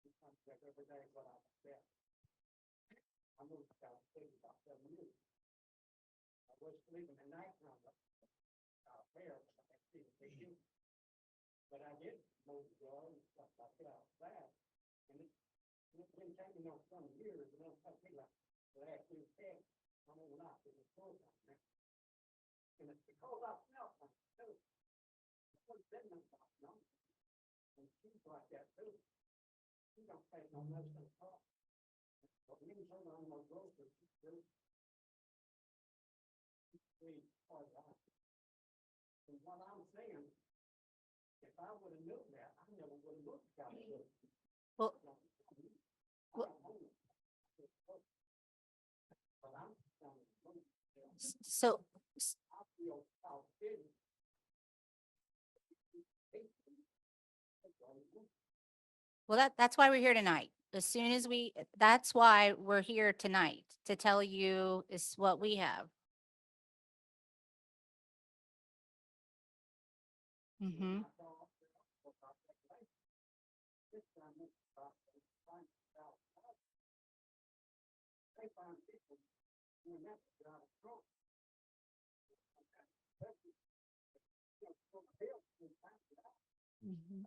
You come check every day what I get. I moved to Calvert City about 7 years. I was sleeping at night time up there, but I can't see the big unit. But I did move the yard and stuff like that outside. And it's been taking on some years, and it'll take me like the last 2 days. I'm over not, it's full time. And it's because I smell something too. It's what it's been about, no? And she's like that too. She don't take no medicine at all. But we can turn on my groceries, she's good. She's pretty hard out. And what I'm saying, if I would have known that, I never would have looked at it. Well, But I'm so, I feel how big. well, that's why we're here tonight. As soon as that's why we're here tonight, to tell you is what we have. Mm-hmm. Mm-hmm.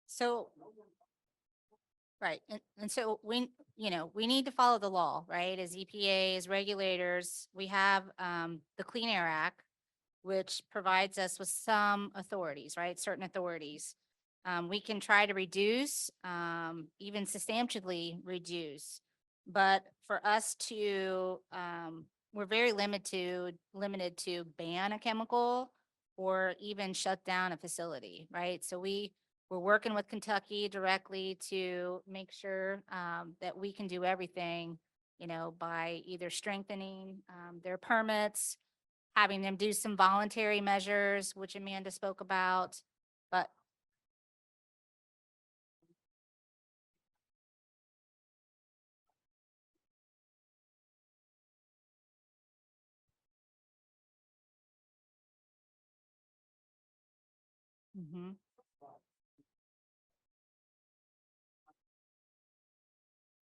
So, right, and so we need to follow the law, right? As EPA, as regulators, we have the Clean Air Act, which provides us with some authorities, right? Certain authorities. We can try to reduce, even substantially reduce. But for us to, we're very limited to ban a chemical or even shut down a facility, right? So we're working with Kentucky directly to make sure that we can do everything, by either strengthening their permits, having them do some voluntary measures, which Amanda spoke about, but mhm.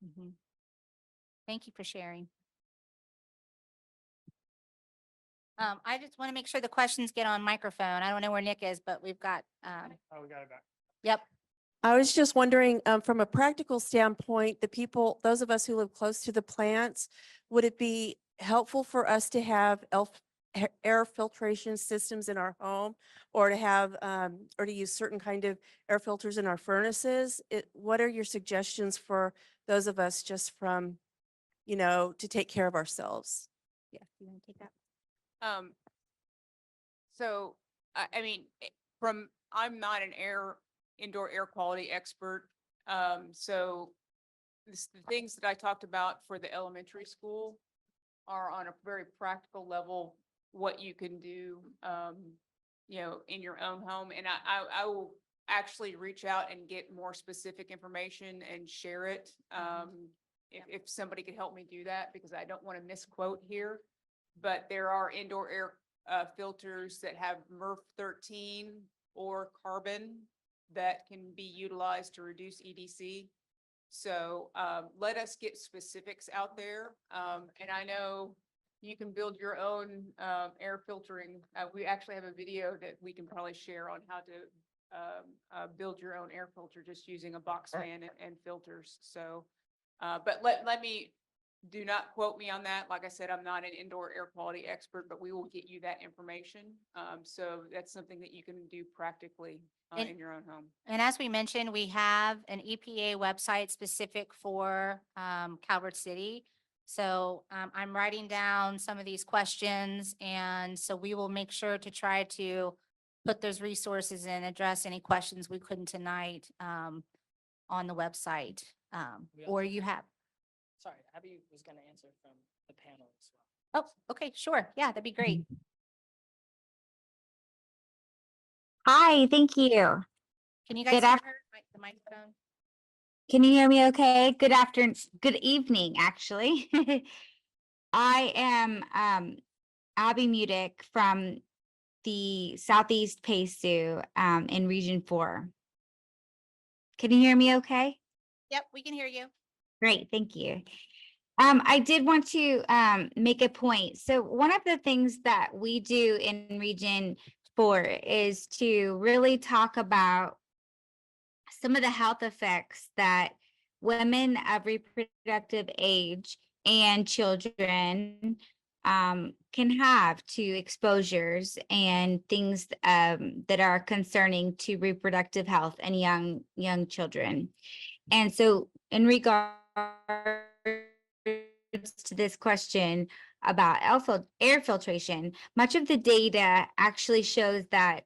Mhm. Thank you for sharing. I just want to make sure the questions get on microphone. I don't know where Nick is, but we've got, Oh, we got it back. yep. I was just wondering, from a practical standpoint, those of us who live close to the plants, would it be helpful for us to have air filtration systems in our home, or to have, or to use certain kind of air filters in our furnaces? What are your suggestions for those of us just from, to take care of ourselves? Yeah, you want to take that? So, I mean, I'm not an indoor air quality expert. So the things that I talked about for the elementary school are on a very practical level, what you can do, in your own home. And I will actually reach out and get more specific information and share it. If somebody could help me do that, because I don't want to misquote here, but there are indoor air filters that have MERV 13 or carbon that can be utilized to reduce EDC. So let us get specifics out there. And I know you can build your own air filtering. We actually have a video that we can probably share on how to build your own air filter just using a box fan and filters. So, but let me Do not quote me on that. Like I said, I'm not an indoor air quality expert, but we will get you that information. So that's something that you can do practically And- in your own home. And as we mentioned, we have an EPA website specific for Calvert City. So I'm writing down some of these questions, and so we will make sure to try to put those resources and address any questions we couldn't tonight on the website. We Or also you have, Sorry, Abby was going to answer from the panel as well. oh, okay, sure. Yeah, that'd be great. Hi, thank you. Can you guys Good hear af- her? The microphone? Can you hear me okay? Good afternoon, good evening, actually. I am Abby Mudick from the Southeast PACU in Region 4. Can you hear me okay? Yep, we can hear you. Great, thank you. I did want to make a point. So one of the things that we do in Region 4 is to really talk about some of the health effects that women of reproductive age and children can have to exposures and things that are concerning to reproductive health and young children. And so in regard to this question about air filtration, much of the data actually shows that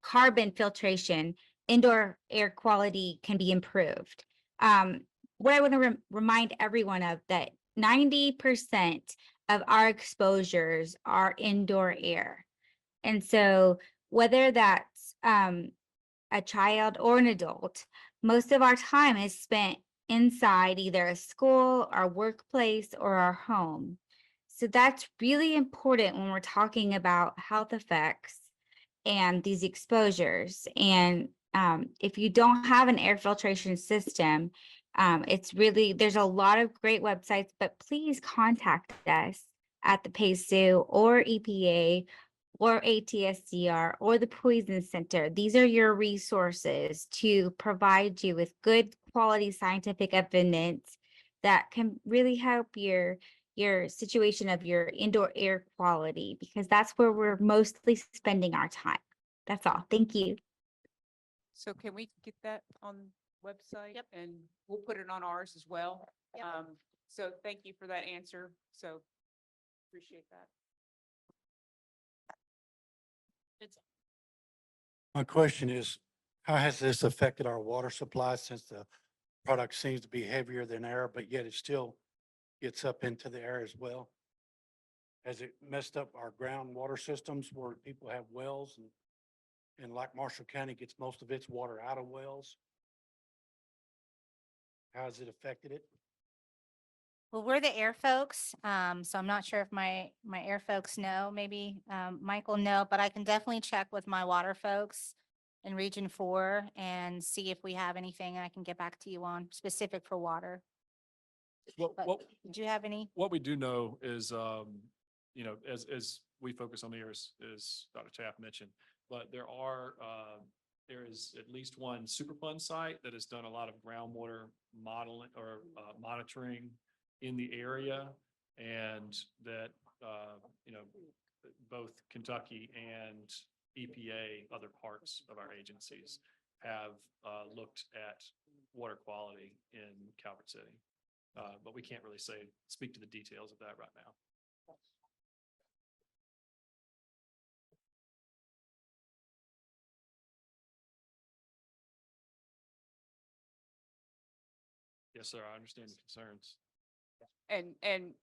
carbon filtration, indoor air quality can be improved. What I want to remind everyone of that 90% of our exposures are indoor air. And so whether that's a child or an adult, most of our time is spent inside either a school, our workplace, or our home. So that's really important when we're talking about health effects and these exposures. And if you don't have an air filtration system, it's really, there's a lot of great websites, but please contact us at the PACU or EPA or ATSDR or the Poison Center. These are your resources to provide you with good quality scientific evidence that can really help your situation of your indoor air quality, because that's where we're mostly spending our time. That's all. Thank you. So can we get that on website? Yep. And we'll put it on ours as well. So thank you for that answer. So appreciate that. My question is, how has this affected our water supply since the product seems to be heavier than air, but yet it still gets up into the air as well? Has it messed up our groundwater systems where people have wells and like Marshall County gets most of its water out of wells? How has it affected it? Well, we're the air folks, so I'm not sure if my air folks know, maybe Michael know, but I can definitely check with my water folks in Region 4 and see if we have anything I can get back to you on specific for water. But did you have any? What we do know is, as we focus on the areas, as Dr. Taft mentioned, but there is at least one Superfund site that has done a lot of groundwater modeling or monitoring in the area, and that, both Kentucky and EPA, other parts of our agencies have looked at water quality in Calvert City. But we can't really speak to the details of that right now. Yes, sir. I understand the concerns. And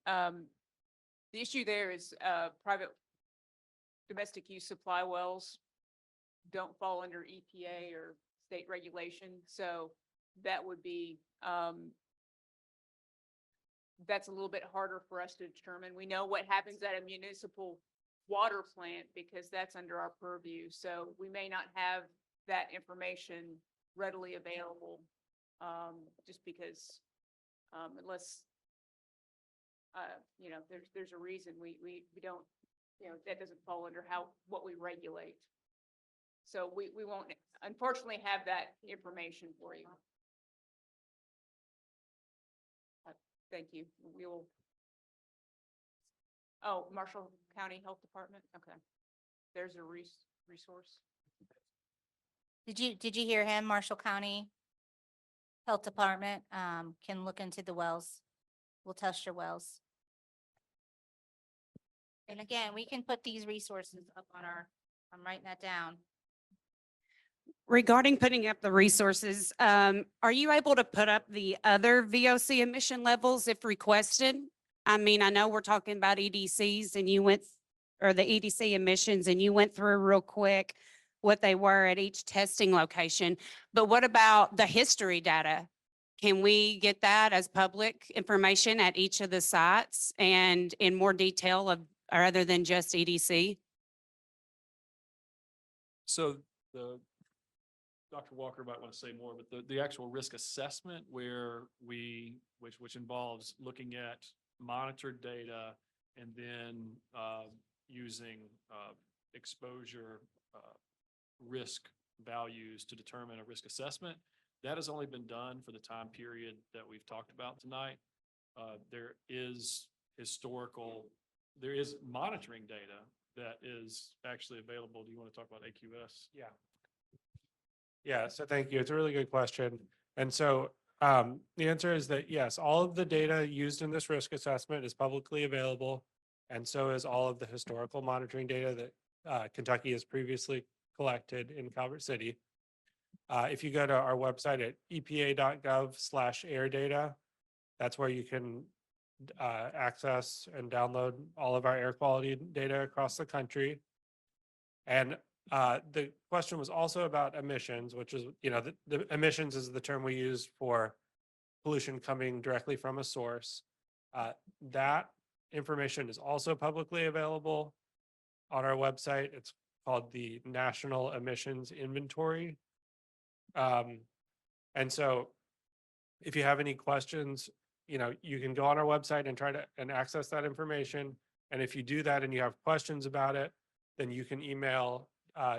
the issue there is private domestic use supply wells don't fall under EPA or state regulation. So that would be, that's a little bit harder for us to determine. We know what happens at a municipal water plant because that's under our purview. So we may not have that information readily available just because unless there's a reason we don't, that doesn't fall under what we regulate. So we won't unfortunately have that information for you. Thank you. We will. Oh, Marshall County Health Department. Okay. There's a resource. Did you hear him? Marshall County Health Department, can look into the wells. We'll test your wells. And again, we can put these resources up on I'm writing that down. Regarding putting up the resources, are you able to put up the other VOC emission levels if requested? I mean, I know we're talking about EDCs and or the EDC emissions, and you went through real quick what they were at each testing location. But what about the history data? Can we get that as public information at each of the sites and in more detail or other than just EDC? So Dr. Walker might want to say more, but the actual risk assessment which involves looking at monitored data and then using exposure risk values to determine a risk assessment. That has only been done for the time period that we've talked about tonight. There is monitoring data that is actually available. Do you want to talk about AQS? Yeah. Yeah, so thank you. It's a really good question. And so the answer is that yes, all of the data used in this risk assessment is publicly available. And so is all of the historical monitoring data that Kentucky has previously collected in Calvert City. If you go to our website at epa.gov/air data, that's where you can access and download all of our air quality data across the country. And the question was also about emissions, which is, the emissions is the term we use for pollution coming directly from a source. That information is also publicly available on our website. It's called the National Emissions Inventory. And so if you have any questions, you can go on our website and try to access that information. And if you do that and you have questions about it, then you can email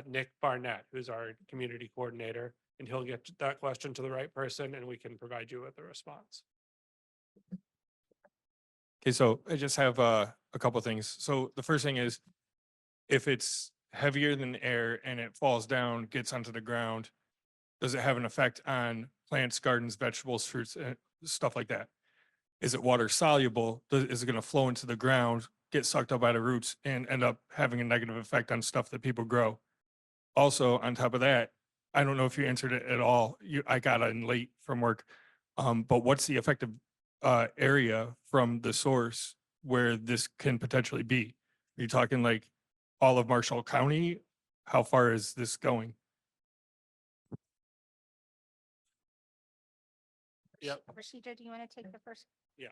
Nick Barnett, who's our community coordinator, and he'll get that question to the right person and we can provide you with a response. Okay, so I just have a couple things. So the first thing is, if it's heavier than air and it falls down, gets onto the ground, does it have an effect on plants, gardens, vegetables, fruits, stuff like that? Is it water soluble? Is it going to flow into the ground, get sucked up by the roots, and end up having a negative effect on stuff that people grow? Also, on top of that, I don't know if you answered it at all. I got in late from work, but what's the effective area from the source where this can potentially be? Are you talking like all of Marshall County? How far is this going? Yep. Rashida, do you want to take the first? Yeah.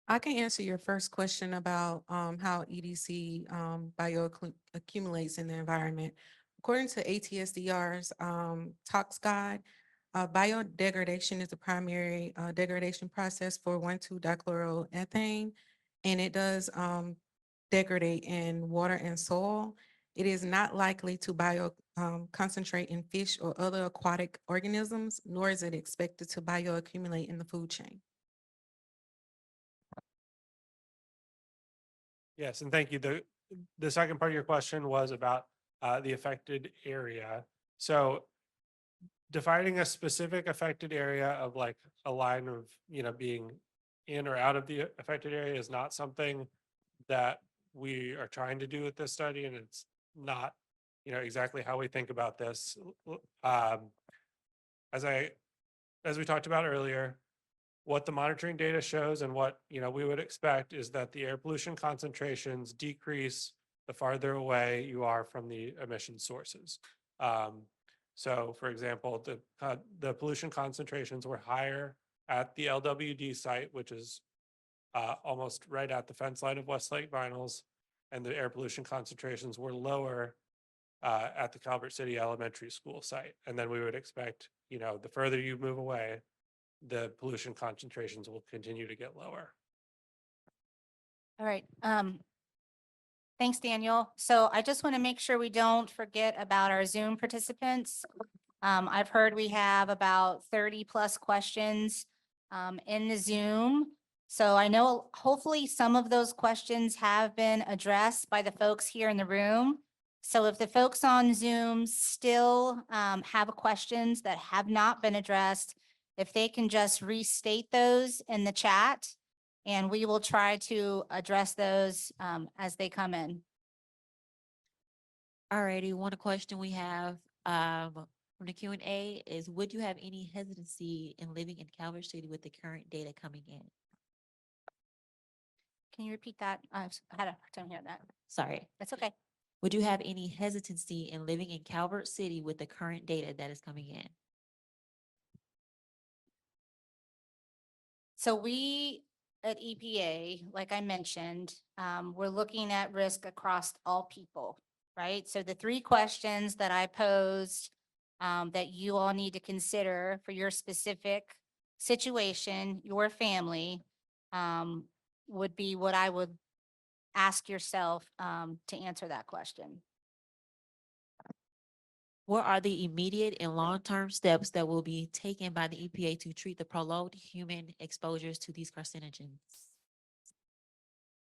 I can answer your first question about how EDC bioaccumulates in the environment. According to ATSDR's tox guide, biodegradation is the primary degradation process for 1,2-dichloroethane, and it does degrade in water and soil. It is not likely to concentrate in fish or other aquatic organisms, nor is it expected to bioaccumulate in the food chain. Yes, and thank you. The second part of your question was about the affected area. So defining a specific affected area of like a line of, being in or out of the affected area is not something that we are trying to do with this study, and it's not, exactly how we think about this. As we talked about earlier, what the monitoring data shows and what we would expect is that the air pollution concentrations decrease the farther away you are from the emission sources. So for example, the pollution concentrations were higher at the LWD site, which is almost right at the fence line of Westlake Vinyls, and the air pollution concentrations were lower at the Calvert City Elementary School site. And then we would expect, the further you move away, the pollution concentrations will continue to get lower. All right. Thanks, Daniel. So I just want to make sure we don't forget about our Zoom participants. I've heard we have about 30+ questions in the Zoom. So I know hopefully some of those questions have been addressed by the folks here in the room. So if the folks on Zoom still have questions that have not been addressed, if they can just restate those in the chat, and we will try to address those as they come in. Alrighty, one question we have from the Q&A is, would you have any hesitancy in living in Calvert City with the current data coming in? Can you repeat that? I had a hard time hearing that. Sorry. That's okay. Would you have any hesitancy in living in Calvert City with the current data that is coming in? So we at EPA, like I mentioned, we're looking at risk across all people, right? So the 3 questions that I posed that you all need to consider for your specific situation, your family, would be what I would ask yourself to answer that question. What are the immediate and long-term steps that will be taken by the EPA to treat the prolonged human exposures to these carcinogens?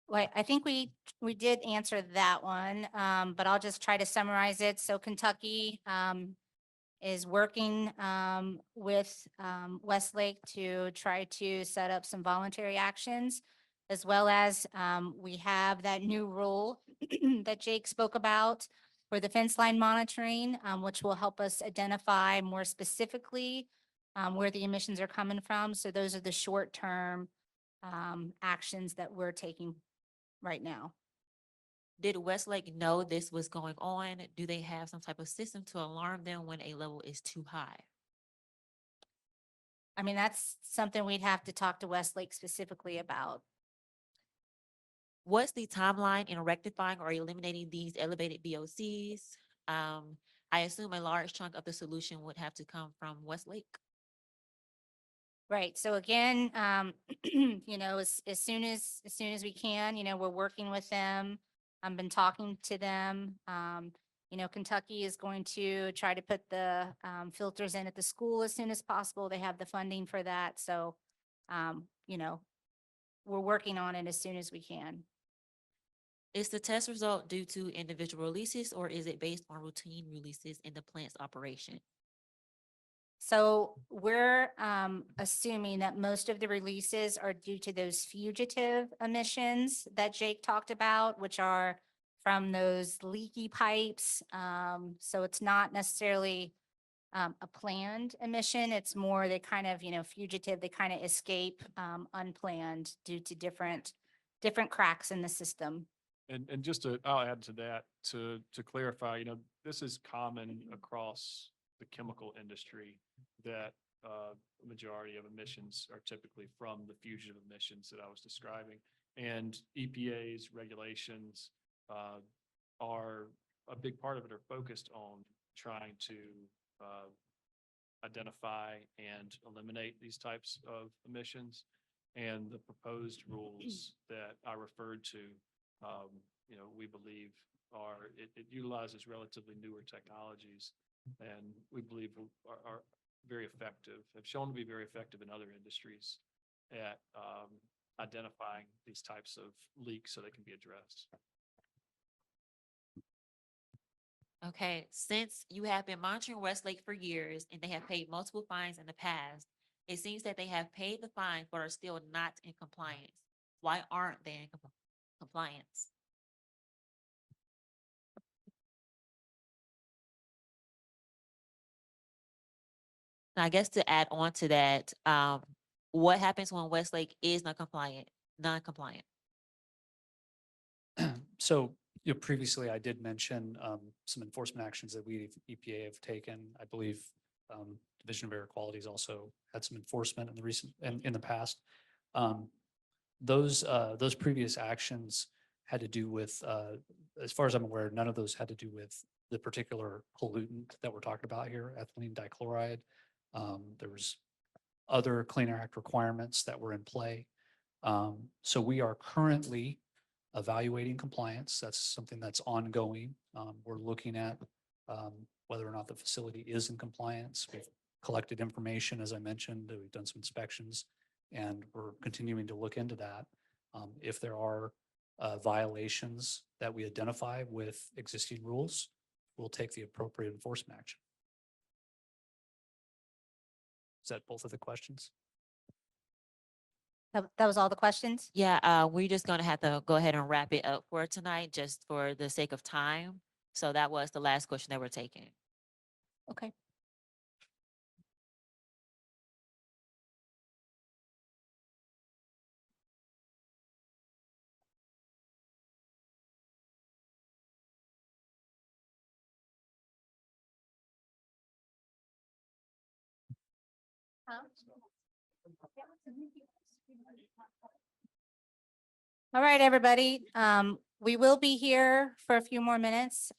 Well, I think we did answer that one, but I'll just try to summarize it. So Kentucky is working with Westlake to try to set up some voluntary actions, as well as we have that new rule that Jake spoke about for the fence line monitoring, which will help us identify more specifically where the emissions are coming from. So those are the short-term actions that we're taking right now. Did Westlake know this was going on? Do they have some type of system to alarm them when a level is too high? I mean, that's something we'd have to talk to Westlake specifically about. What's the timeline in rectifying or eliminating these elevated VOCs? I assume a large chunk of the solution would have to come from Westlake. Right. So again, you know, as soon as we can, you know, we're working with them. I've been talking to them. You know, Kentucky is going to try to put the filters in at the school as soon as possible. They have the funding for that. So, you know, we're working on it as soon as we can. Is the test result due to individual releases, or is it based on routine releases in the plant's operation? So we're assuming that most of the releases are due to those fugitive emissions that Jake talked about, which are from those leaky pipes. So it's not necessarily a planned emission. It's more they kind of, you know, fugitive, they kind of escape unplanned due to different cracks in the system. And just to, I'll add to that to clarify, you know, this is common across the chemical industry that the majority of emissions are typically from the fugitive emissions that I was describing. And EPA's regulations are a big part of it, are focused on trying to identify and eliminate these types of emissions. And the proposed rules that I referred to, you know, we believe it utilizes relatively newer technologies, and we believe are very effective, have shown to be very effective in other industries at identifying these types of leaks so they can be addressed. Okay, since you have been monitoring Westlake for years and they have paid multiple fines in the past, it seems that they have paid the fine but are still not in compliance. Why aren't they in compliance? I guess to add on to that, what happens when Westlake is not non-compliant? So, you know, previously I did mention some enforcement actions that we EPA have taken. I believe Division of Air Quality has also had some enforcement in the recent in the past. Those previous actions had to do with, as far as I'm aware, none of those had to do with the particular pollutant that we're talking about here, ethylene dichloride. There was other Clean Air Act requirements that were in play. So we are currently evaluating compliance. That's something that's ongoing. We're looking at whether or not the facility is in compliance. We've collected information, as I mentioned, we've done some inspections, and we're continuing to look into that. If there are violations that we identify with existing rules, we'll take the appropriate enforcement action. Is that both of the questions? That was all the questions? Yeah, we're just gonna have to go ahead and wrap it up for tonight, just for the sake of time. So that was the last question that we're taking. Okay. All right, everybody. We will be here for a few more minutes.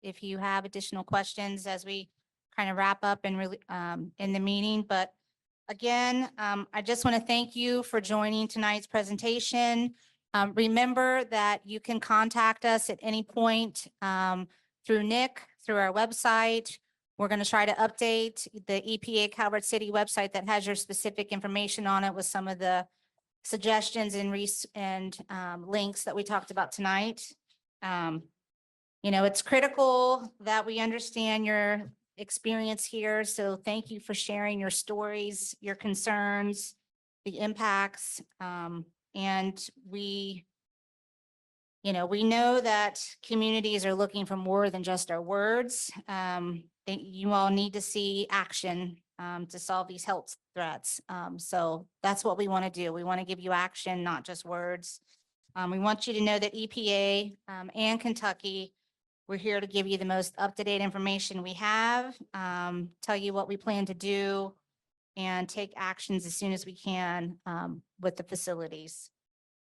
If you have additional questions as we kind of wrap up and really, in the meeting, but again, I just want to thank you for joining tonight's presentation. Remember that you can contact us at any point, through Nick, through our website. We're going to try to update the EPA Calvert City website that has your specific information on it with some of the suggestions and links that we talked about tonight. You know, it's critical that we understand your experience here. So thank you for sharing your stories, your concerns, the impacts. And we know that communities are looking for more than just our words. You all need to see action to solve these health threats. So that's what we want to do. We want to give you action, not just words. We want you to know that EPA and Kentucky, we're here to give you the most up-to-date information we have, tell you what we plan to do, and take actions as soon as we can with the facilities.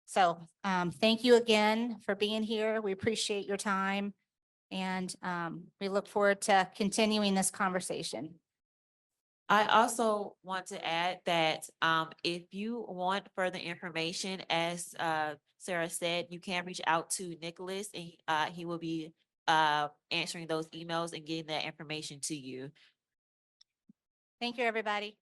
So thank you again for being here. We appreciate your time, and we look forward to continuing this conversation. I also want to add that if you want further information, as Sarah said, you can reach out to Nicholas, and he will be answering those emails and getting that information to you. Thank you, everybody.